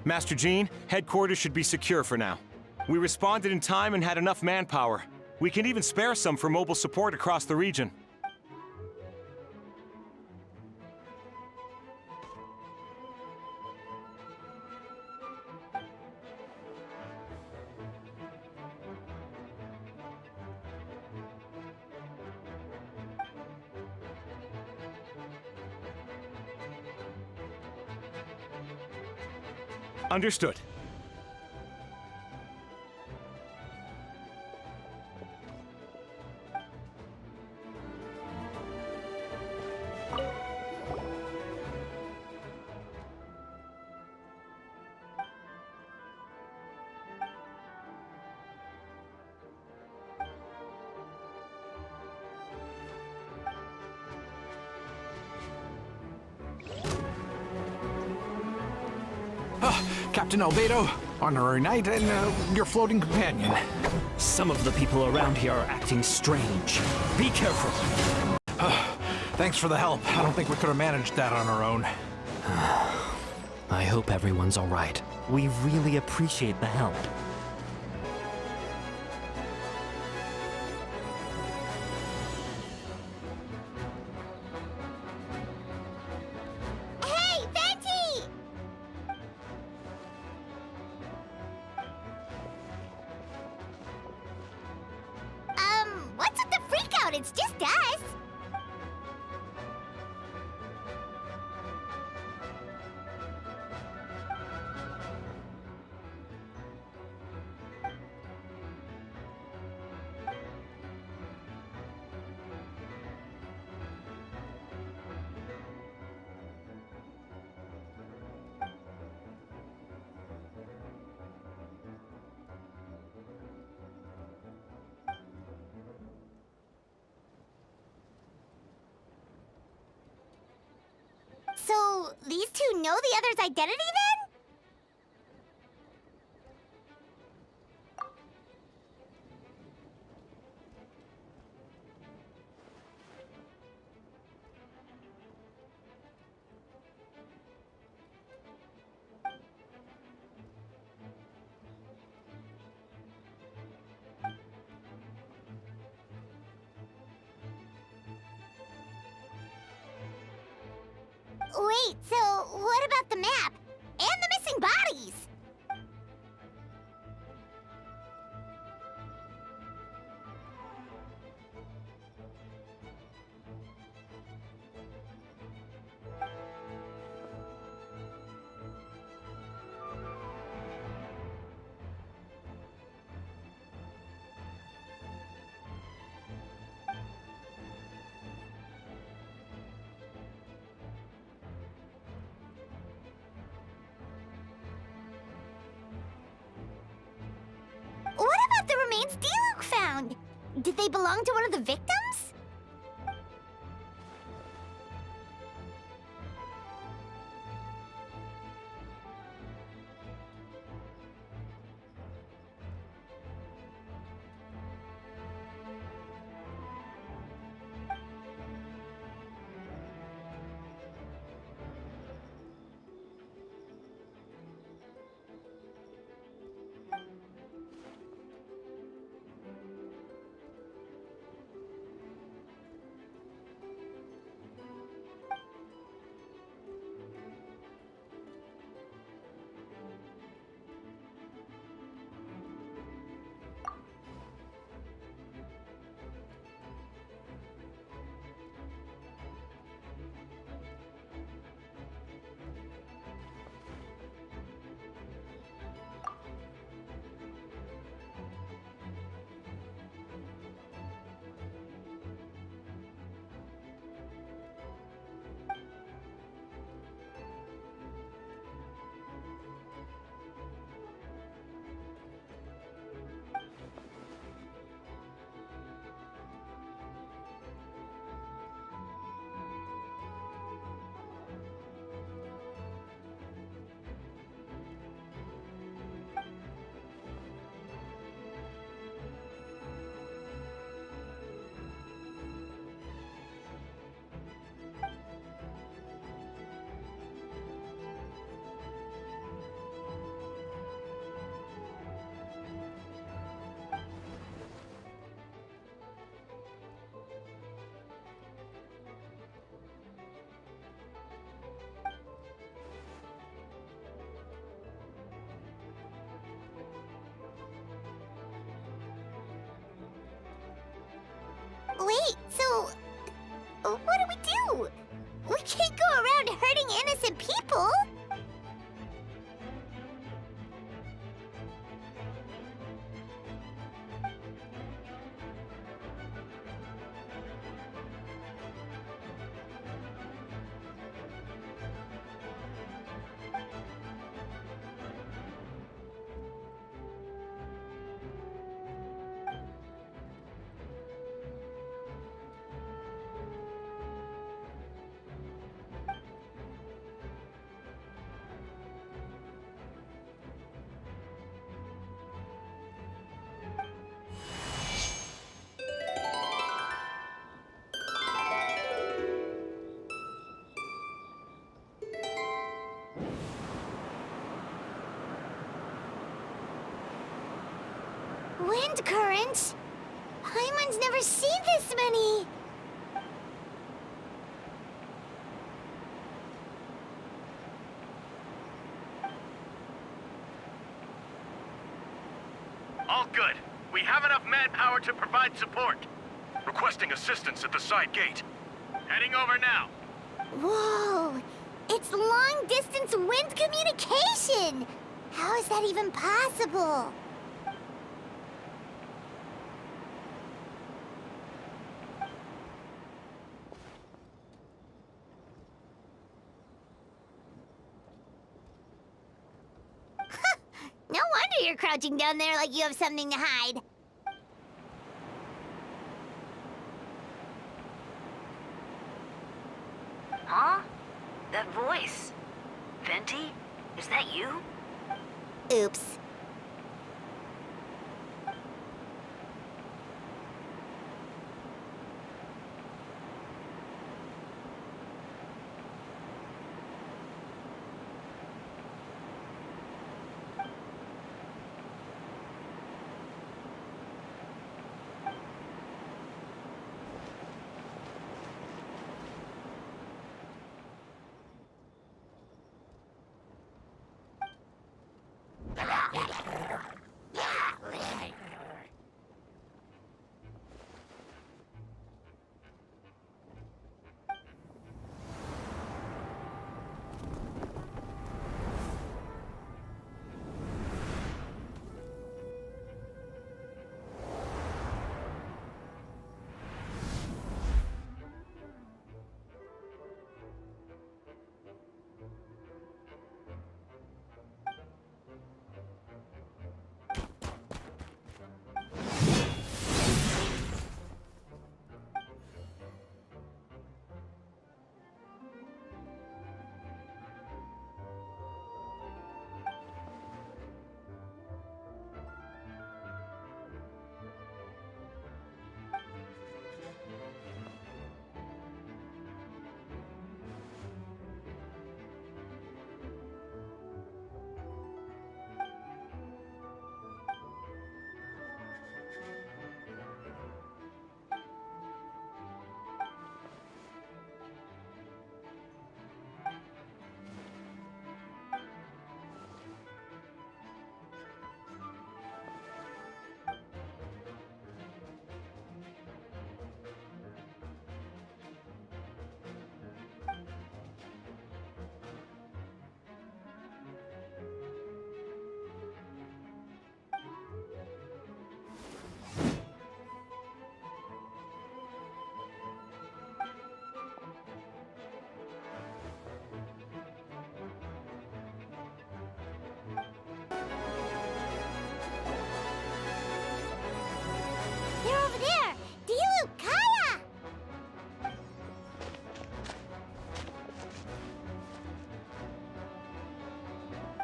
Master Jean, headquarters should be secure for now. We responded in time and had enough manpower. We can even spare some for mobile support across the region. Understood. Captain Albedo, honorary knight, and your floating companion. Some of the people around here are acting strange. Be careful. Thanks for the help. I don't think we could have managed that on our own. I hope everyone's all right. We really appreciate the help. Hey, Venti! What's with the freak out? It's just us. So, these two know the other's identity then? Wait, so what about the map? And the missing bodies? What about the remains Diluc found? Did they belong to one of the victims? Wait, so what do we do? We can't go around hurting innocent people. Wind currents? Paimon's never seen this many! All good. We have enough manpower to provide support. Requesting assistance at the side gate. Heading over now. Whoa! It's long-distance wind communication! How is that even possible? No wonder you're crouching down there like you have something to hide. Huh? That voice. Venti? Is that you? Oops. They're over there! Dilu, Kaya!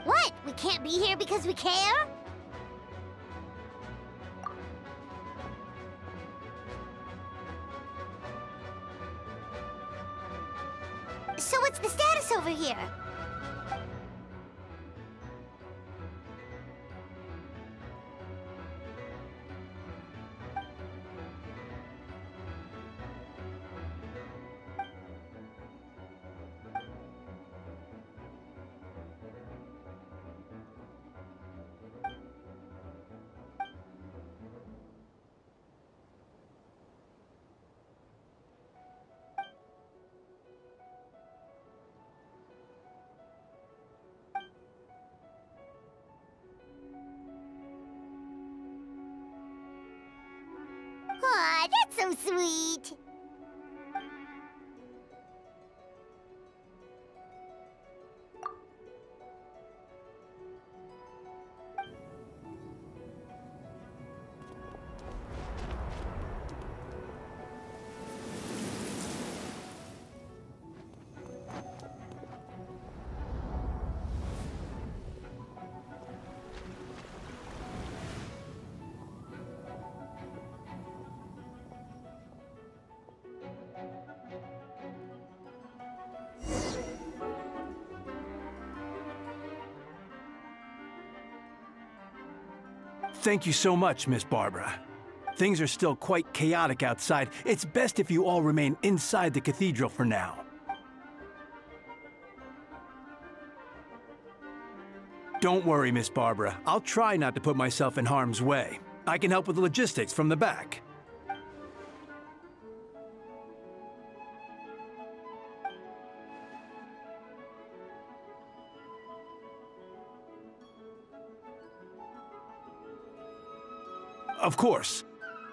What? We can't be here because we care? So what's the status over here? so sweet. Thank you so much, Miss Barbara. Things are still quite chaotic outside. It's best if you all remain inside the cathedral for now. Don't worry, Miss Barbara. I'll try not to put myself in harm's way. I can help with the logistics from the back. Of course.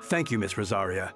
Thank you, Miss Rosaria.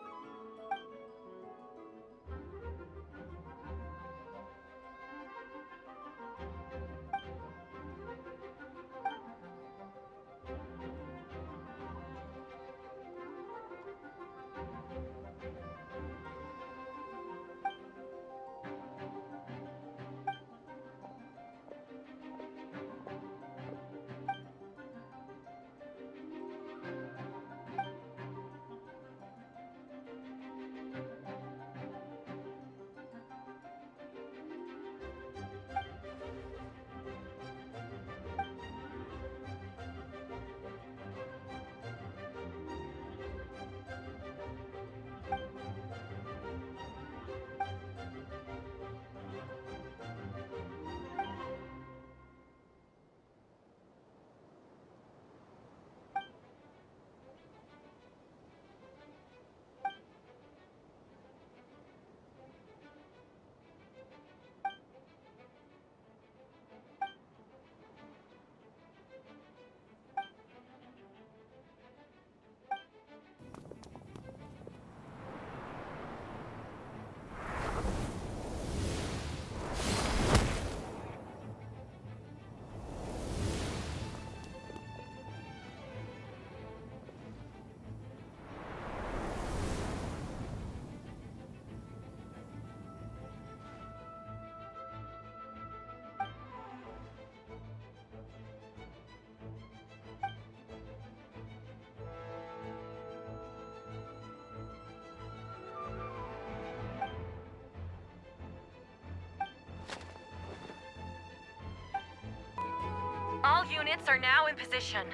All units are now in position.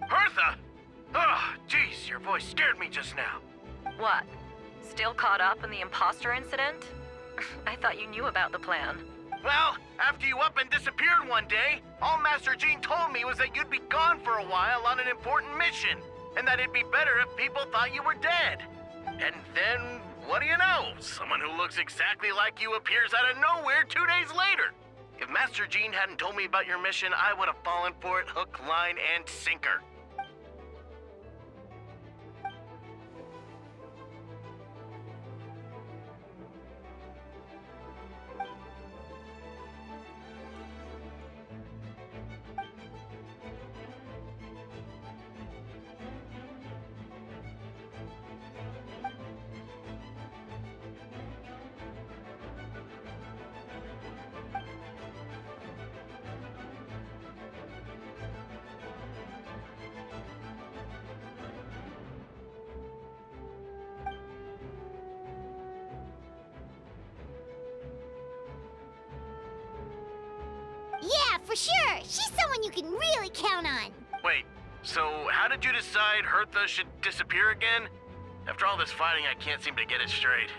Hertha! Oh, jeez, your voice scared me just now. What? Still caught up in the imposter incident? I thought you knew about the plan. Well, after you up and disappeared one day, all Master Jean told me was that you'd be gone for a while on an important mission, and that it'd be better if people thought you were dead. And then, what do you know? Someone who looks exactly like you appears out of nowhere 2 days later. If Master Jean hadn't told me about your mission, I would have fallen for it hook, line, and sinker. Yeah, for sure. She's someone you can really count on. Wait, so how did you decide Hertha should disappear again? After all this fighting, I can't seem to get it straight.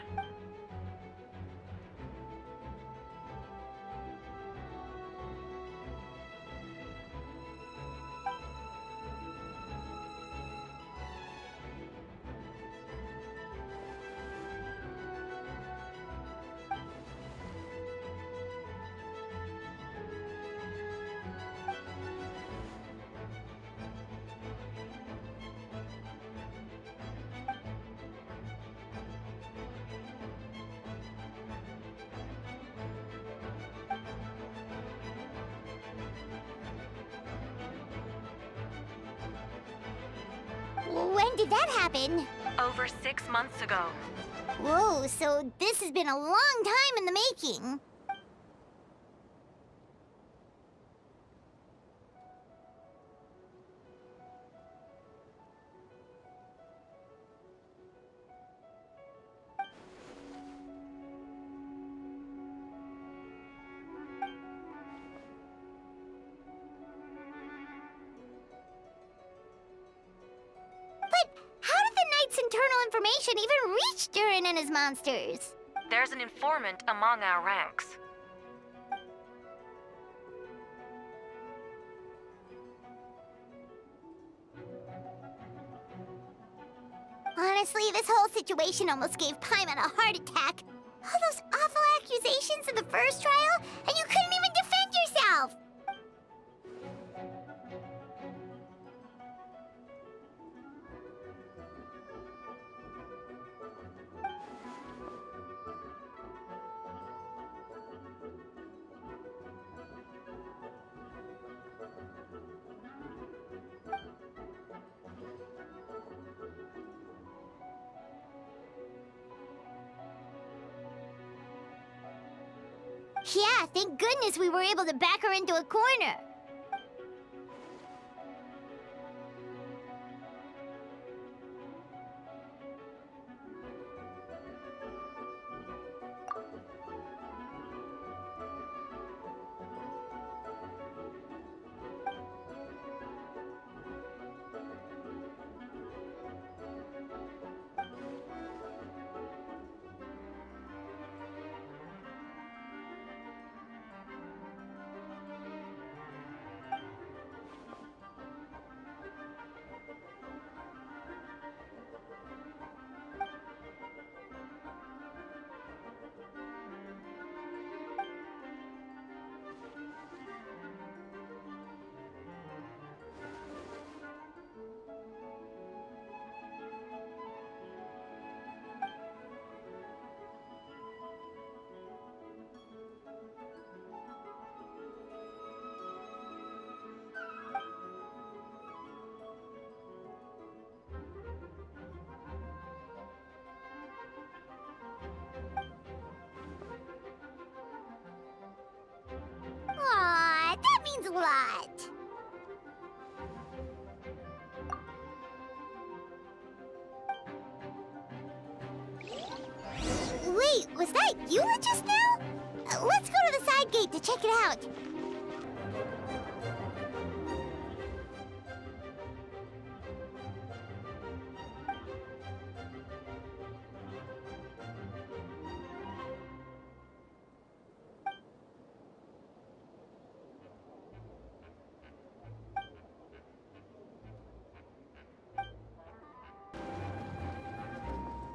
When did that happen? Over 6 months ago. Whoa, so this has been a long time in the making. How did the Knight's internal information even reach Durin and his monsters? There's an informant among our ranks. Honestly, this whole situation almost gave Paimon a heart attack. All those awful accusations in the first trial, and you couldn't even defend yourself! Yeah, thank goodness we were able to back her into a corner. Aw, that means a lot. Wait, was that Eula just now? Let's go to the side gate to check it out.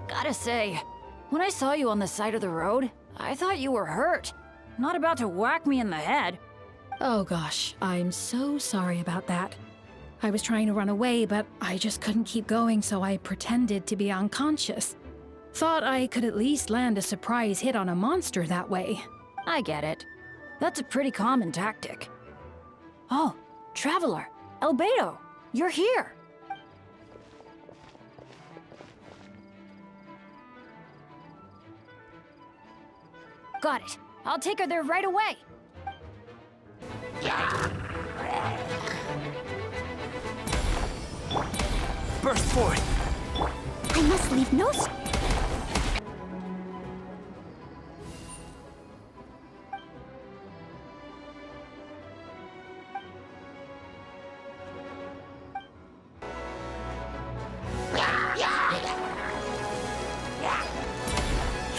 Gotta say, when I saw you on the side of the road, I thought you were hurt. Not about to whack me in the head. Oh gosh, I'm so sorry about that. I was trying to run away, but I just couldn't keep going, so I pretended to be unconscious. Thought I could at least land a surprise hit on a monster that way. I get it. That's a pretty common tactic. Oh, Traveler, Albedo, you're here. Got it. I'll take her there right away. Burst forth! I must leave no...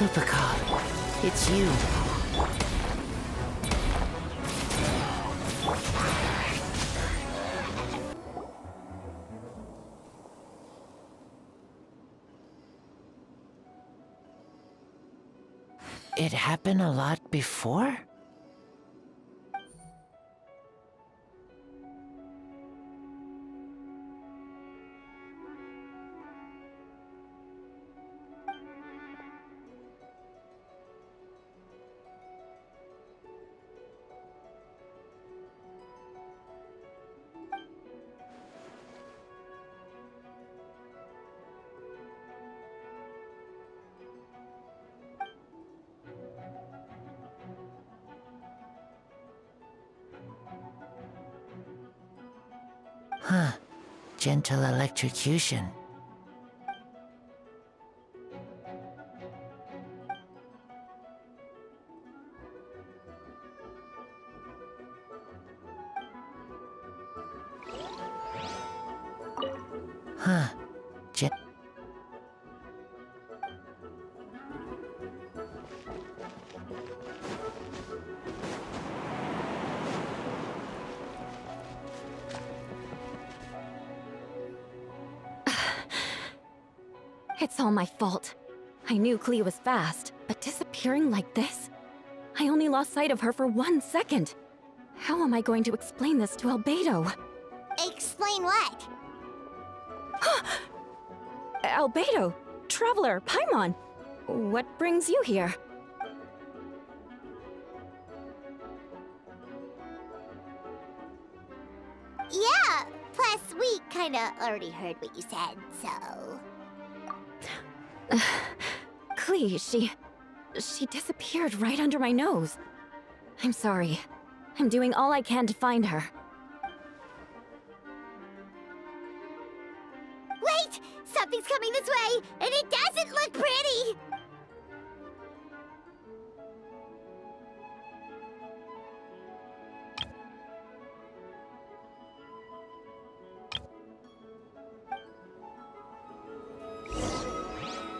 Lupical, it's you. It happened a lot before? Huh. Gentle electrocution. Huh. It's all my fault. I knew Clea was fast, but disappearing like this? I only lost sight of her for 1 second. How am I going to explain this to Albedo? Explain what? Albedo! Traveler! Paimon! What brings you here? Yeah, plus we kinda already heard what you said, so... Clea, she disappeared right under my nose. I'm sorry. I'm doing all I can to find her. Wait! Something's coming this way, and it doesn't look pretty!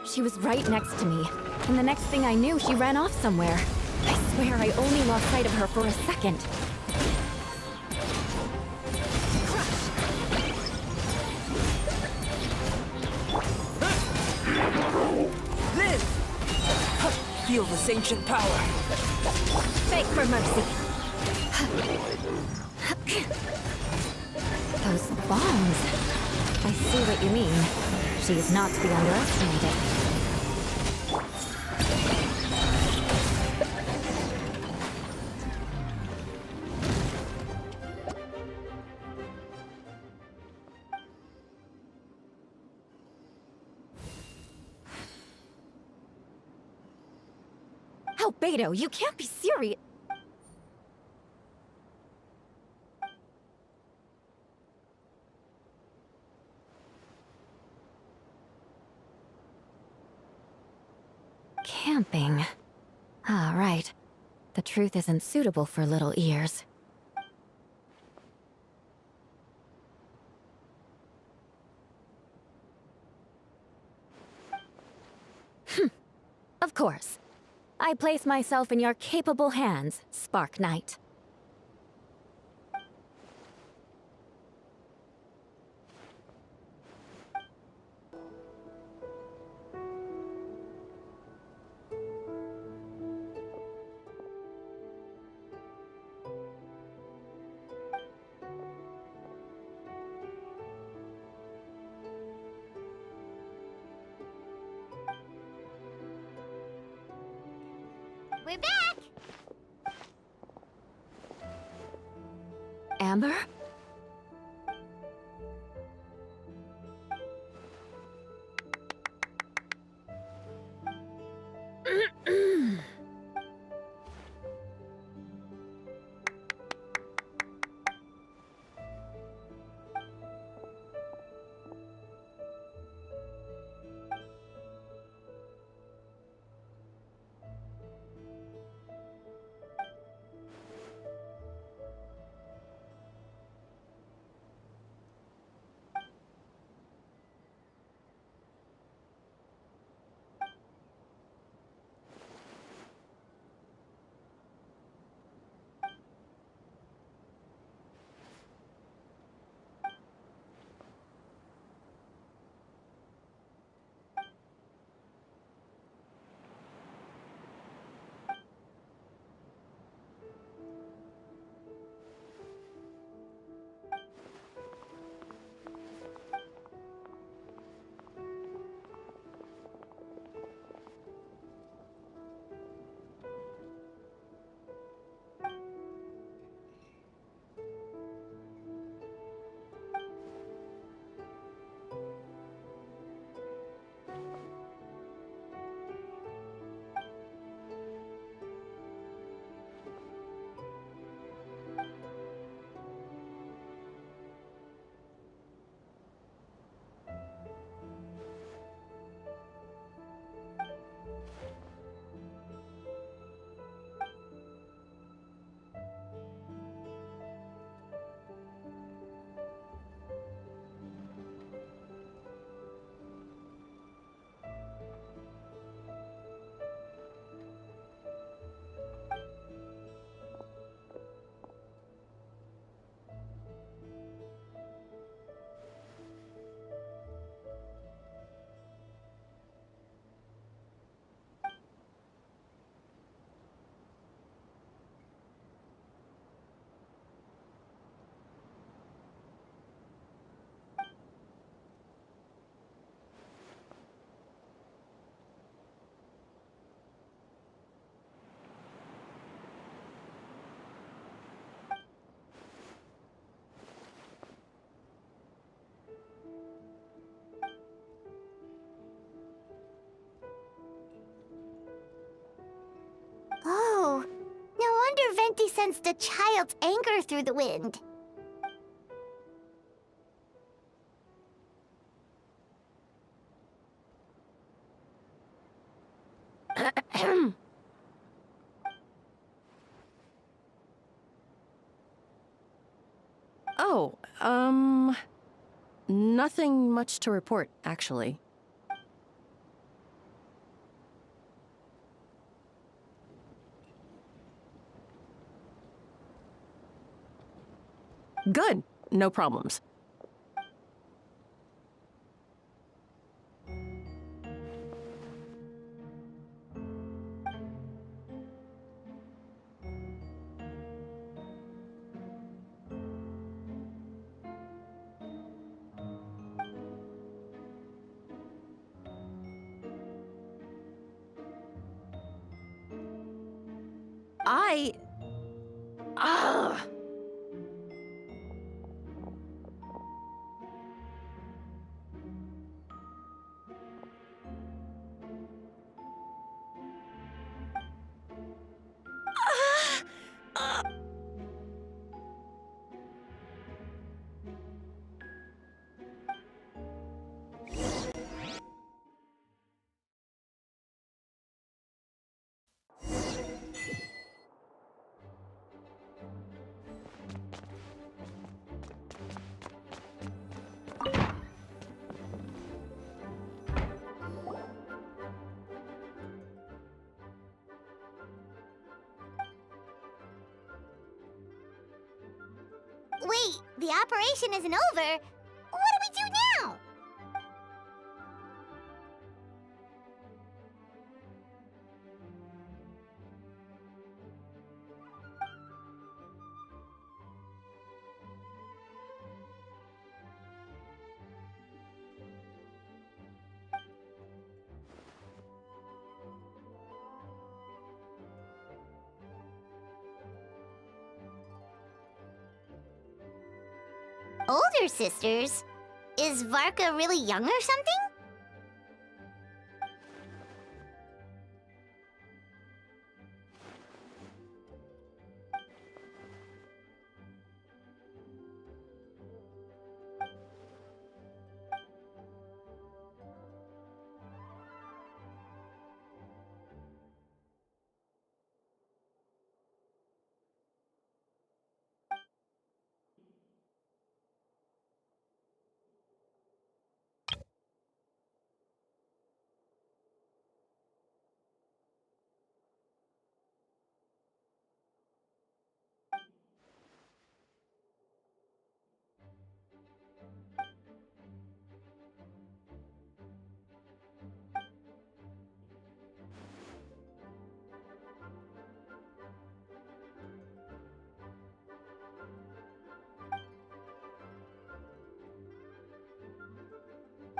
She was right next to me, and the next thing I knew, she ran off somewhere. I swear I only lost sight of her for a second. Live! Feel this ancient power. Beg for mercy. Those bombs. I see what you mean. She is not to be underestimated. Albedo, you can't be serious. Camping. Ah, right. The truth isn't suitable for little ears. Of course. I place myself in your capable hands, Spark Knight. We're back! Amber? sensed a child's anger through the wind. Oh, nothing much to report, actually. Good. No problems. Ugh. Wait, the operation isn't over. What do we do now? Older sisters? Is Varka really young or something?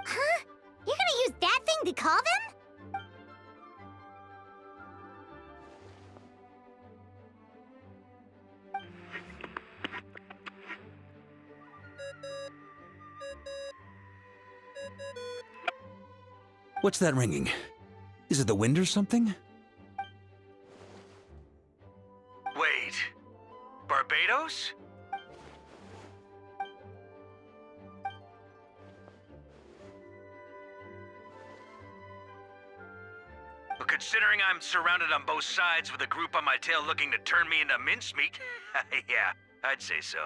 Huh? You're gonna use that thing to call them? What's that ringing? Is it the wind or something? Wait. Barbados? Well, considering I'm surrounded on both sides with a group on my tail looking to turn me into mincemeat, yeah, I'd say so.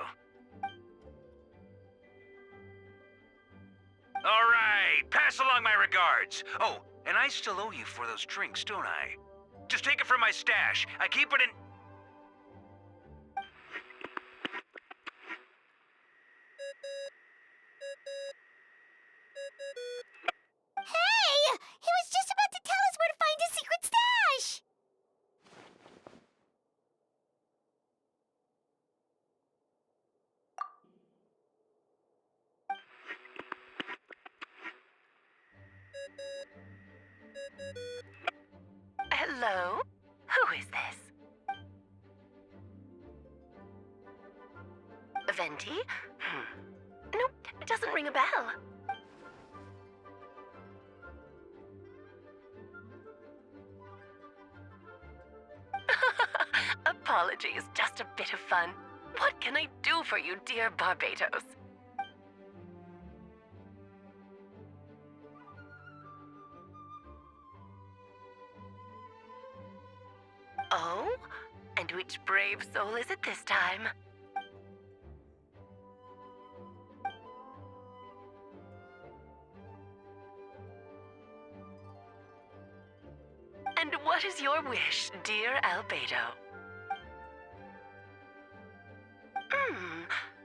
All right, pass along my regards. Oh, and I still owe you for those drinks, don't I? Just take it from my stash. I keep it in... Hey! He was just about to tell us where to find his secret stash! Hello? Who is this? Venti? Nope, it doesn't ring a bell. apology is just a bit of fun. What can I do for you, dear Barbados? Oh? And which brave soul is it this time? And what is your wish, dear Albedo?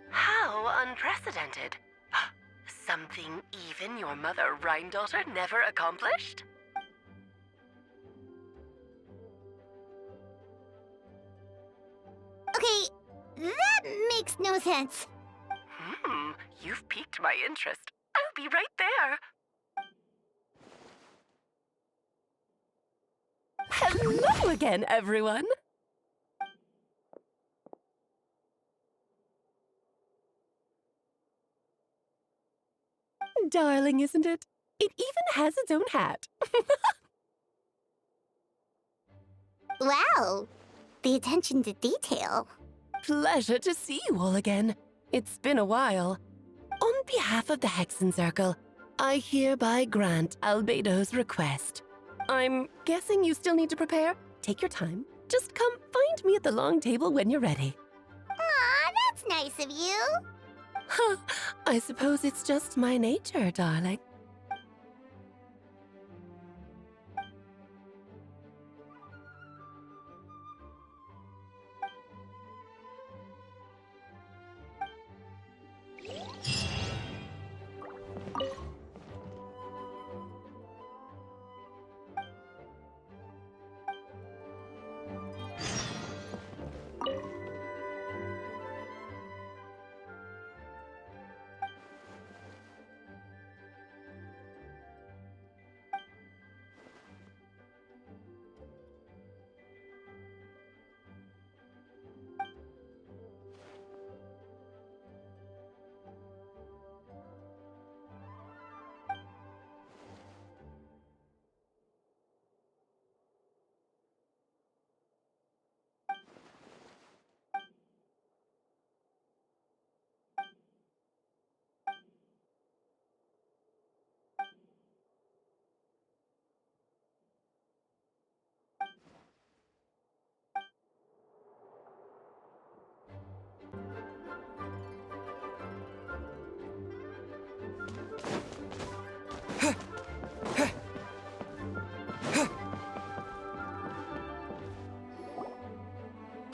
How unprecedented. Something even your mother Rhine-daughter never accomplished? Okay, that makes no sense. You've piqued my interest. I'll be right there. Hello again, everyone. Darling, isn't it? It even has its own hat. Wow, the attention to detail. Pleasure to see you all again. It's been a while. On behalf of the Hexen Circle, I hereby grant Albedo's request. I'm guessing you still need to prepare? Take your time. Just come find me at the long table when you're ready. Aw, that's nice of you. Huh, I suppose it's just my nature, darling.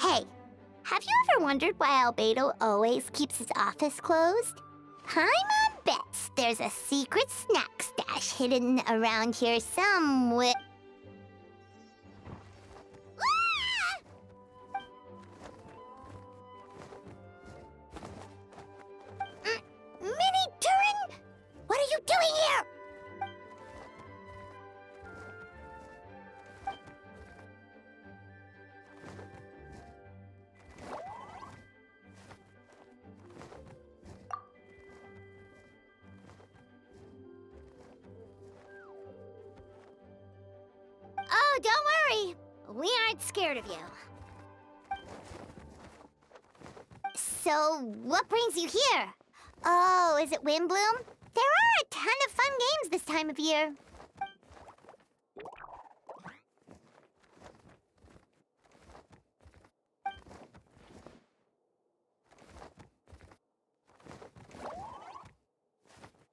Hey, have you ever wondered why Albedo always keeps his office closed? I'm on bets there's a secret snack stash hidden around here somewhere. Mini Turin? What are you doing here? Oh, don't worry. We aren't scared of you. So, what brings you here? Oh, is it Windbloom? There are a ton of fun games this time of year.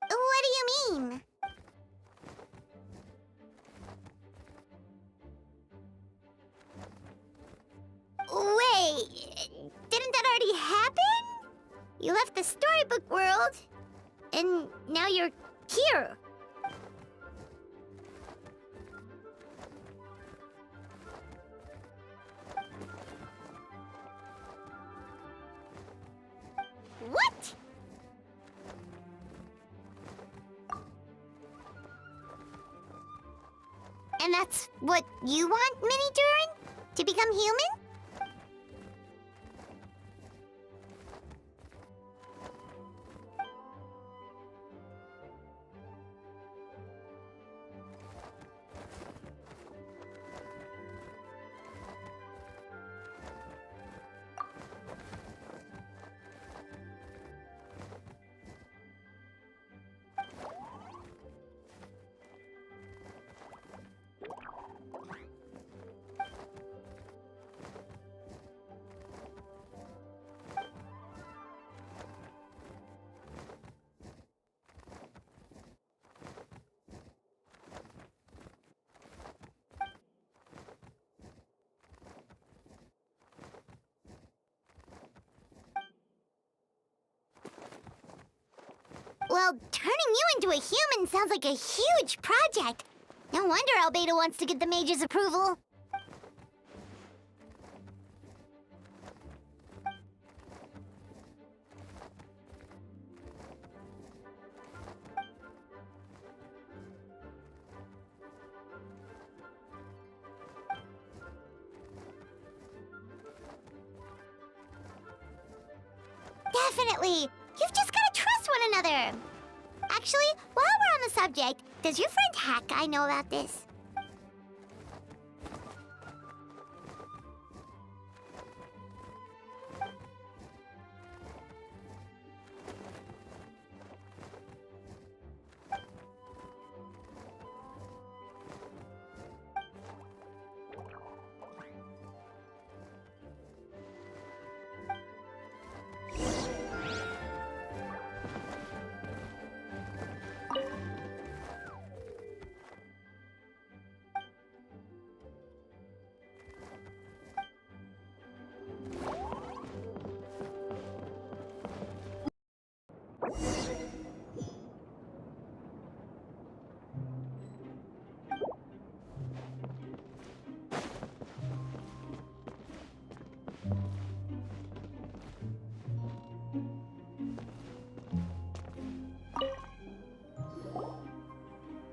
What do you mean? Wait, didn't that already happen? You left the storybook world, and now you're here. What? And that's what you want, Mini Durin? To become human? Well, turning you into a human sounds like a huge project. No wonder Albedo wants to get the Mage's approval. Definitely! You've just gotta trust one another! Actually, while we're on the subject, does your friend Hack know about this?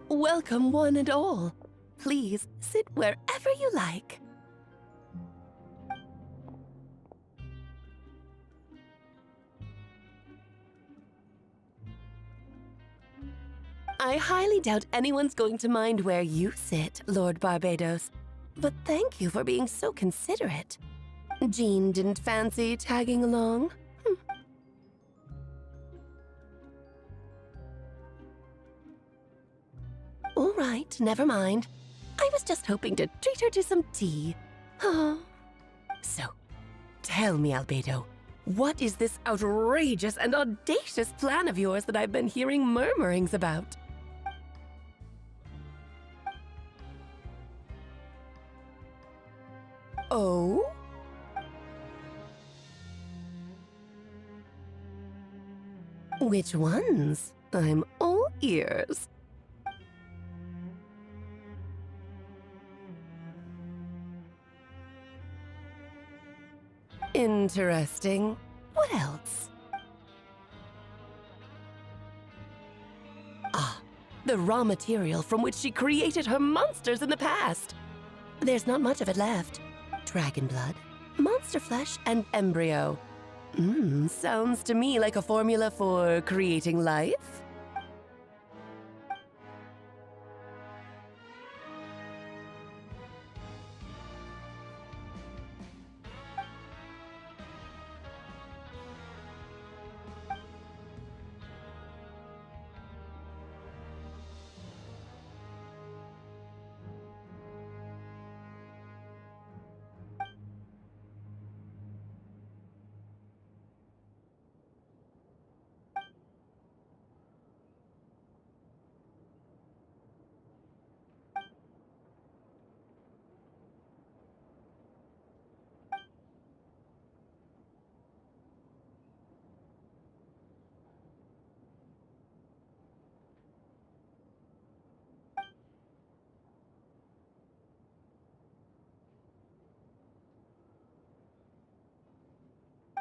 Welcome, one and all. Please sit wherever you like. I highly doubt anyone's going to mind where you sit, Lord Barbados. But thank you for being so considerate. Jean didn't fancy tagging along? All right, never mind. I was just hoping to treat her to some tea. Oh. So, tell me, Albedo, what is this outrageous and audacious plan of yours that I've been hearing murmurings about? Oh? Which ones? I'm all ears. Interesting. What else? Ah, the raw material from which she created her monsters in the past. There's not much of it left. Dragon blood, monster flesh, and embryo. Sounds to me like a formula for creating life.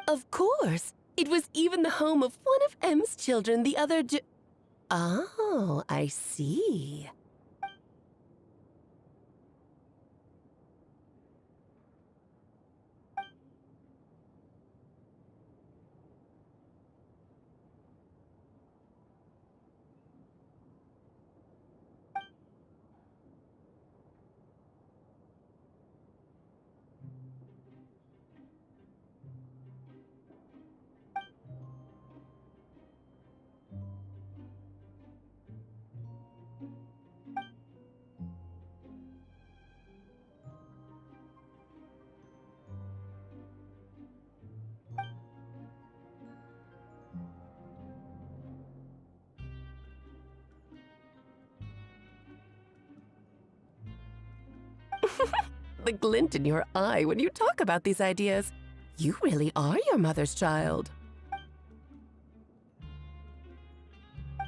Of course! It was even the home of one of M's children the other day. Oh, I see. The glint in your eye when you talk about these ideas. You really are your mother's child.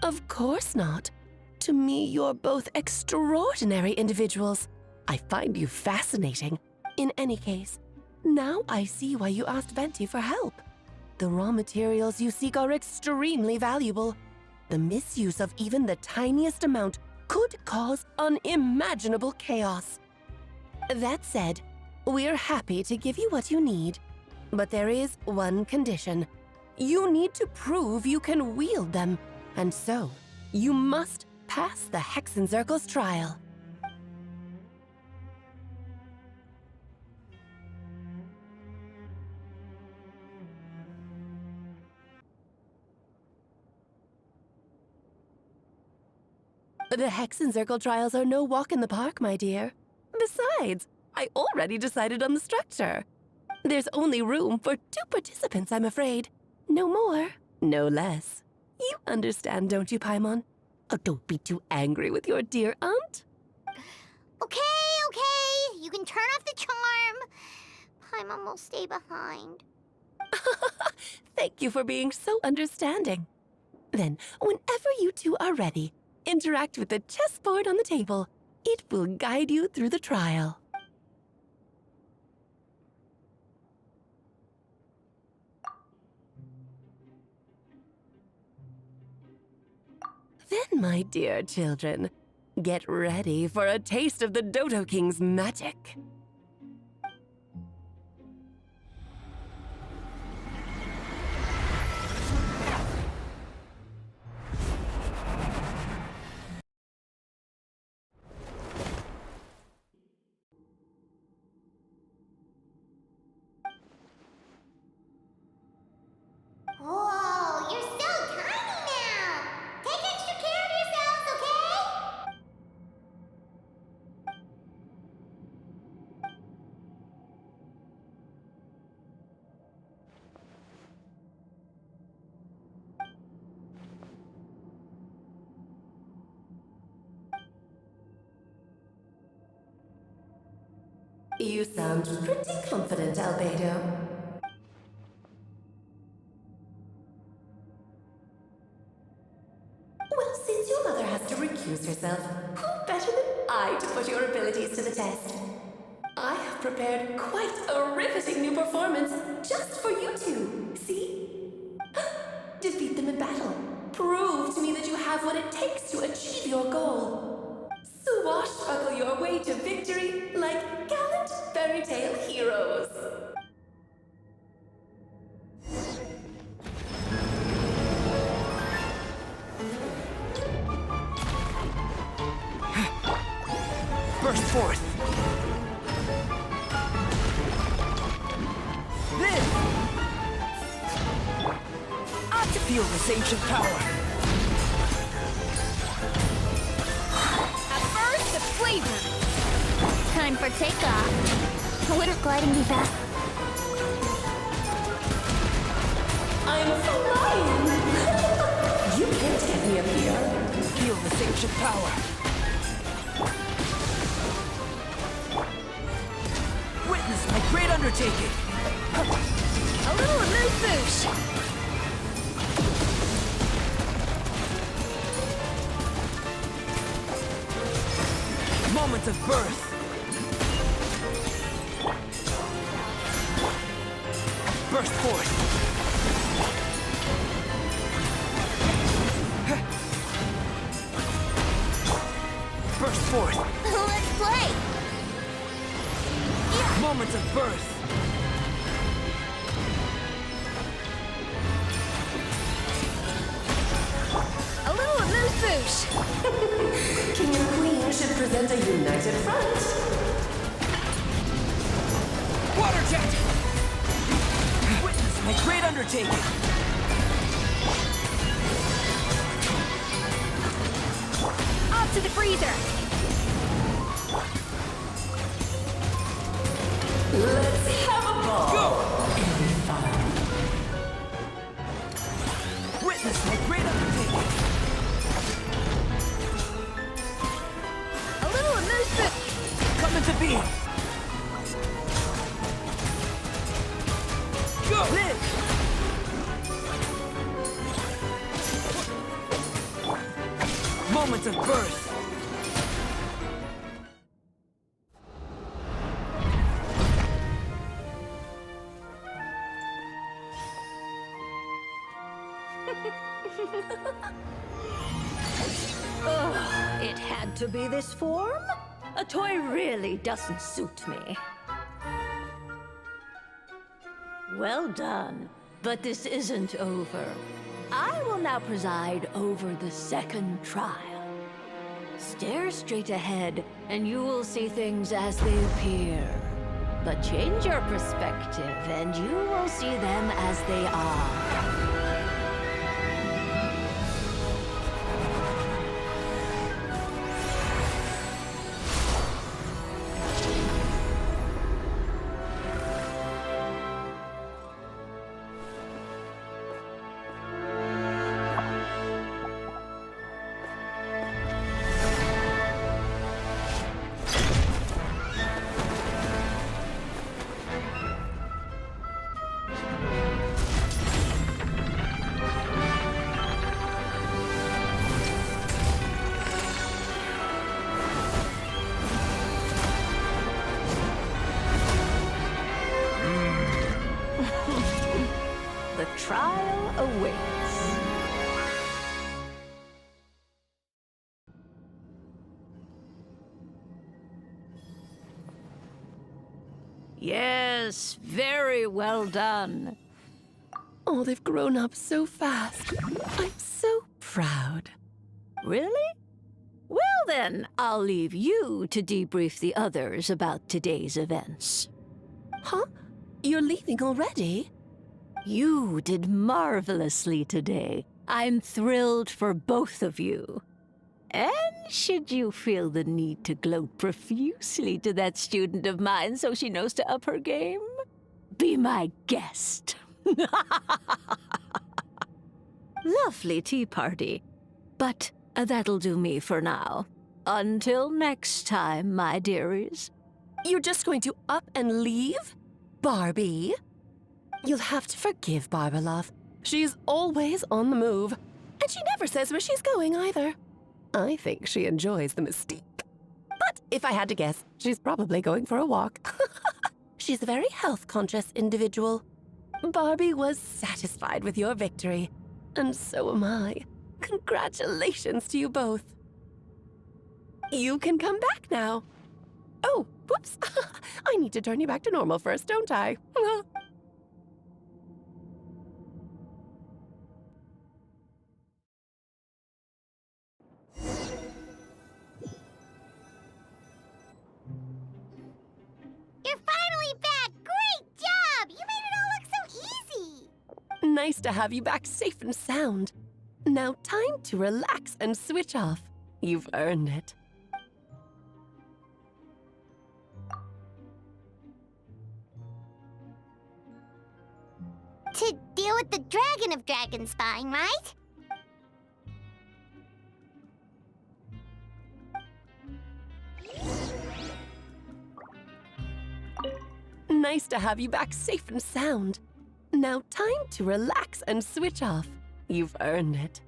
Of course not. To me, you're both extraordinary individuals. I find you fascinating. In any case, now I see why you asked Venti for help. The raw materials you seek are extremely valuable. The misuse of even the tiniest amount could cause unimaginable chaos. That said, we're happy to give you what you need. But there is one condition. You need to prove you can wield them, and so you must pass the Hexenzirkel's trial. The Hexenzirkel trials are no walk in the park, my dear. Besides, I already decided on the structure. There's only room for 2 participants, I'm afraid. No more, no less. You understand, don't you, Paimon? Oh, don't be too angry with your dear aunt. Okay. You can turn off the charm. Paimon will stay behind. Thank you for being so understanding. Then, whenever you two are ready, interact with the chessboard on the table. It will guide you through the trial. Then, my dear children, get ready for a taste of the Dodo King's magic. Whoa, you're so tiny now! Take extra care of yourselves, okay? You sound pretty confident, Albedo. Well, since your mother has to recuse herself, who better than I to put your abilities to the test? I have prepared quite a riveting new performance just for you two. See? Defeat them in battle. Prove to me that you have what it takes to achieve your goal. Swashbuckle your way to victory like gallant fairy tale heroes. Burst forth! This! Ought to feel this ancient power! A burst of flavor! Time for takeoff. Wouldn't gliding be fast? I'm flying! You can't get me up here. Feel this ancient power! Witness my great undertaking! A little amuse-bouche! Moment of birth! Burst forth! Burst forth! Let's play! Moment of birth! A little amuse-bouche! King and Queen should present a united front. Water jet! Witness my great undertaking! Off to the freezer! Let's have a ball! Go! Witness my great undertaking! A little amuse-bouche! Come into being! Go! Live! birth. Ugh, it had to be this form? A toy really doesn't suit me. Well done, but this isn't over. I will now preside over the second trial. Stare straight ahead, and you will see things as they appear. But change your perspective, and you will see them as they are. The trial awaits. Yes, very well done. Oh, they've grown up so fast. I'm so proud. Really? Well then, I'll leave you to debrief the others about today's events. Huh? You're leaving already? You did marvelously today. I'm thrilled for both of you. And should you feel the need to gloat profusely to that student of mine so she knows to up her game, be my guest. Lovely tea party. But that'll do me for now. Until next time, my dearies. You're just going to up and leave? Barbie? You'll have to forgive Barbalov. She's always on the move. And she never says where she's going either. I think she enjoys the mystique. But if I had to guess, she's probably going for a walk. She's a very health-conscious individual. Barbie was satisfied with your victory. And so am I. Congratulations to you both. You can come back now. Oh, whoops. I need to turn you back to normal first, don't I? You're finally back! Great job! You made it all look so easy! Nice to have you back safe and sound. Now time to relax and switch off. You've earned it. To deal with the dragon of Dragonspine, right? Nice to have you back safe and sound. Now time to relax and switch off. You've earned it.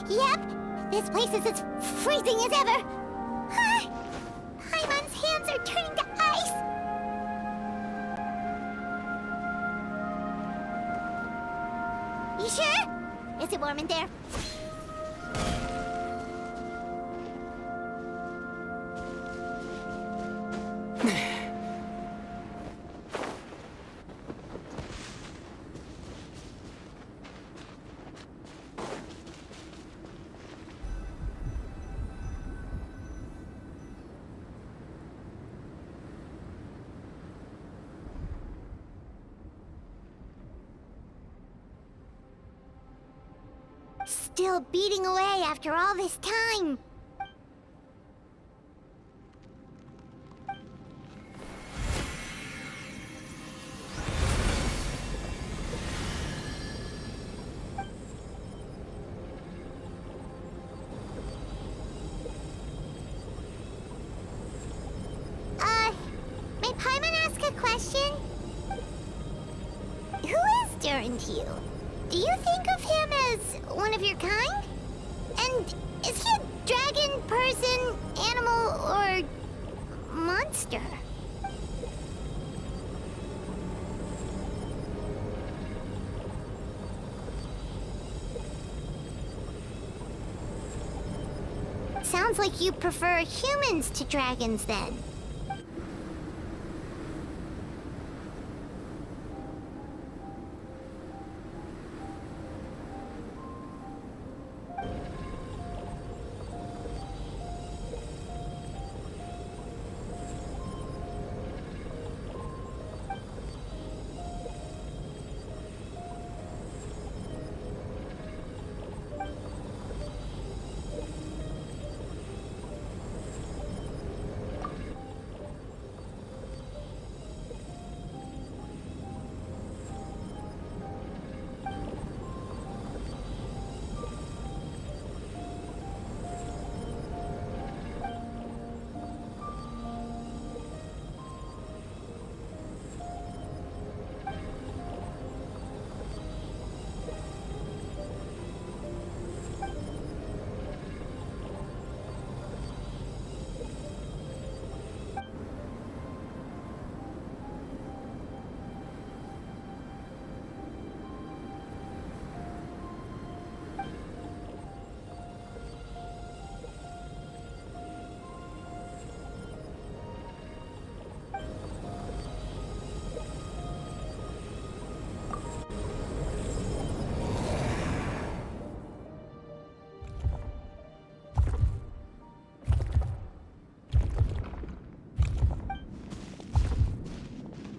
Yep, this place is as freezing as ever. Paimon's hands are turning to ice. You sure? Is it warm in there? Still beating away after all this time. foreign to you. Do you think of him as one of your kind? And is he a dragon, person, animal, or monster? Sounds like you prefer humans to dragons, then.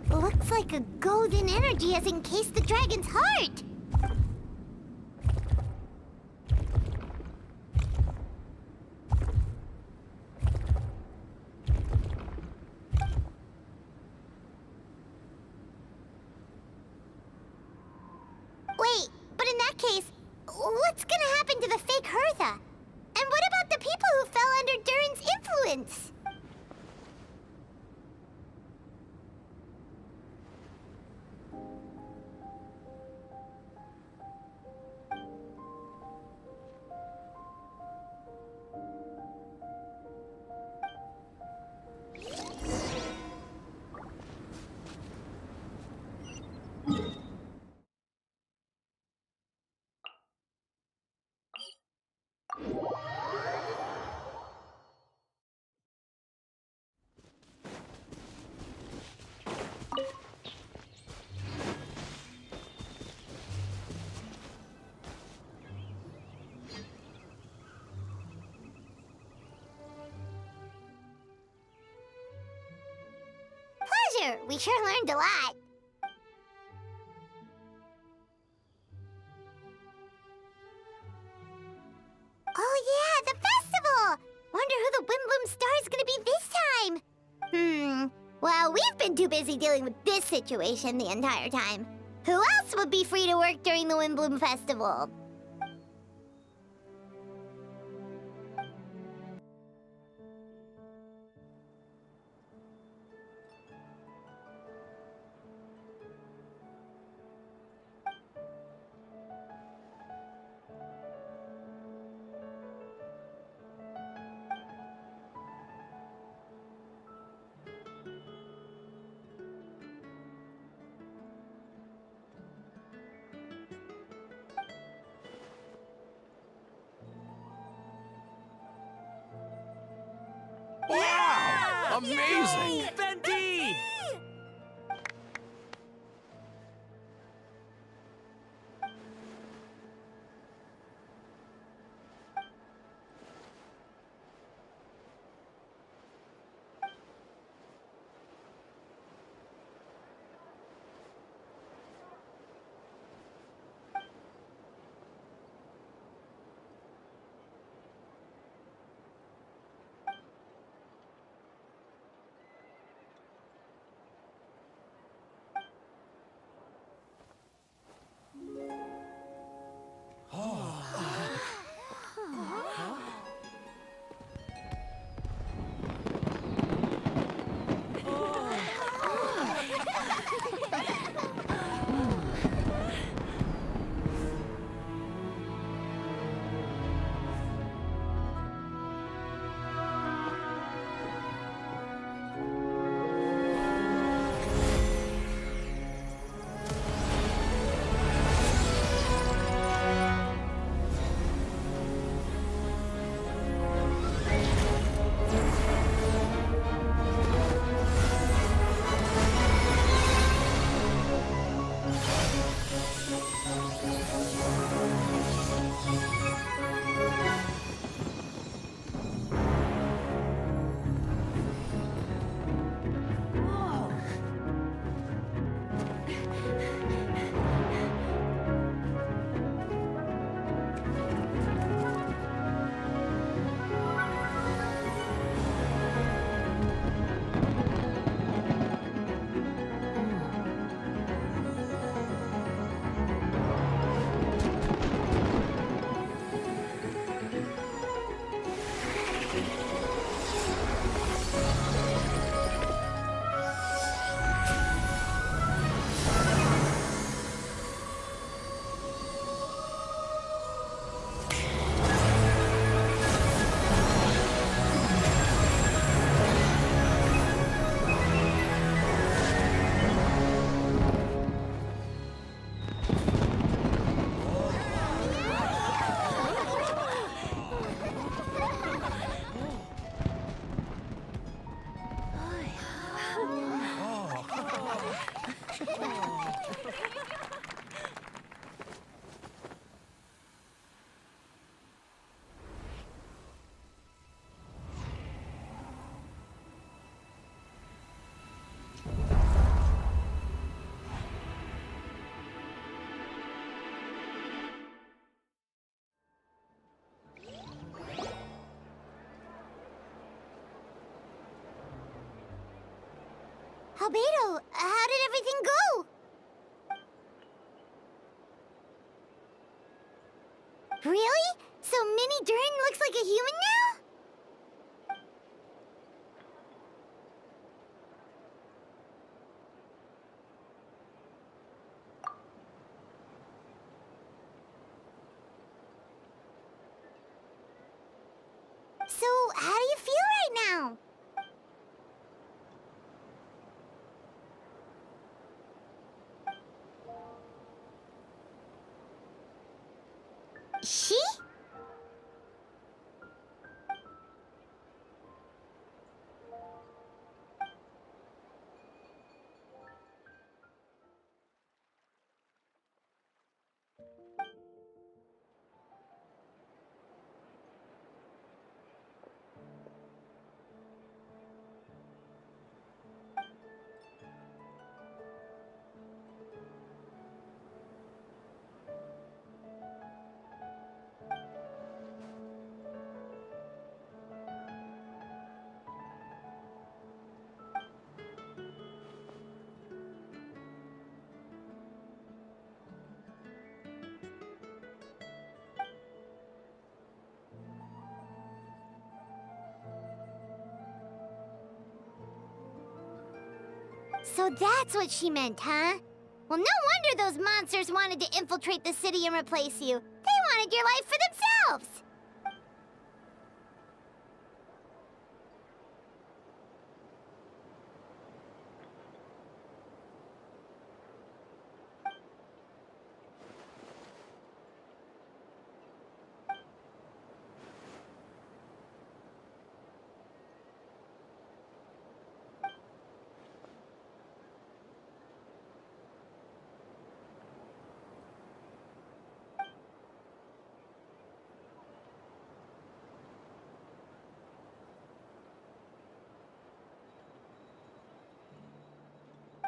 Looks like a golden energy has encased the dragon's heart. Wait, but in that case, what's gonna happen to the fake Hertha? And what about the people who fell under Durin's influence? Pleasure! We sure learned a lot. Oh yeah, the festival! Wonder who the Wimbloom Star is gonna be this time? Well, we've been too busy dealing with this situation the entire time. Who else would be free to work during the Wimbloom Festival? Wow! Amazing! Venti! Albedo, how did everything go? Really? So Mini Dern looks like a human now? So, how do you feel right now? She? So that's what she meant, huh? Well, no wonder those monsters wanted to infiltrate the city and replace you. They wanted your life for themselves!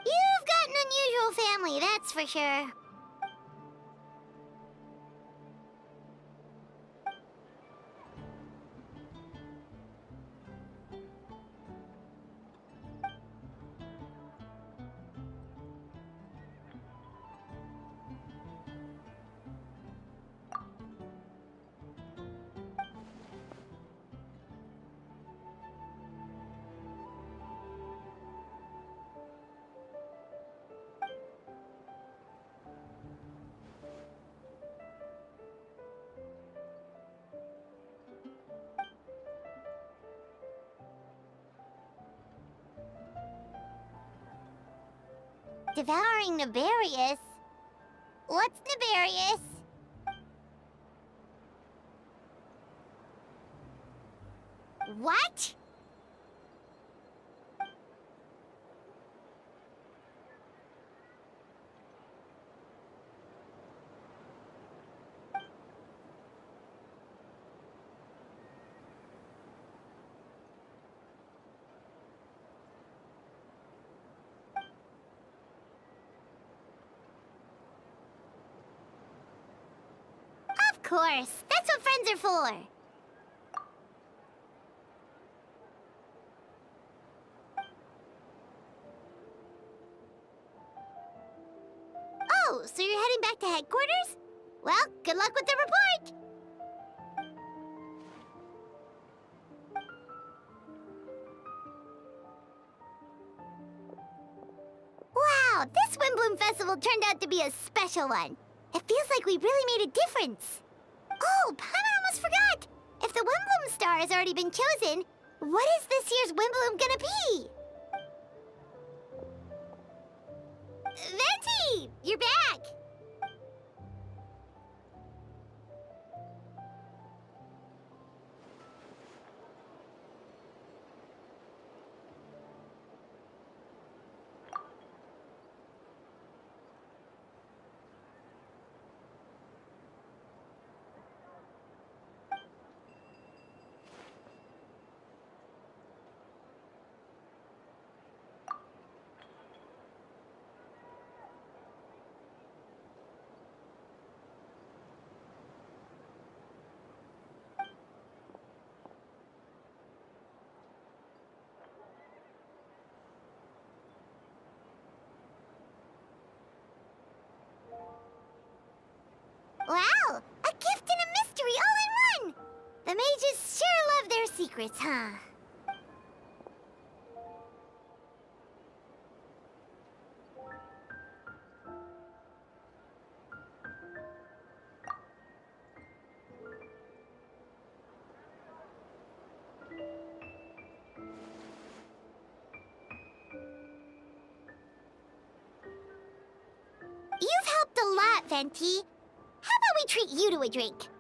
You've got an unusual family, that's for sure. Devouring Nefarious? What's Nefarious? What? Of course. That's what friends are for. Oh, so you're heading back to headquarters? Well, good luck with the report. Wow, this Windbloom Festival turned out to be a special one. It feels like we really made a difference. Oh, Paimon almost forgot! If the Windbloom star has already been chosen, what is this year's Windbloom gonna be? Venti! You're back! secrets, huh? You've helped a lot, Venti. How about we treat you to a drink?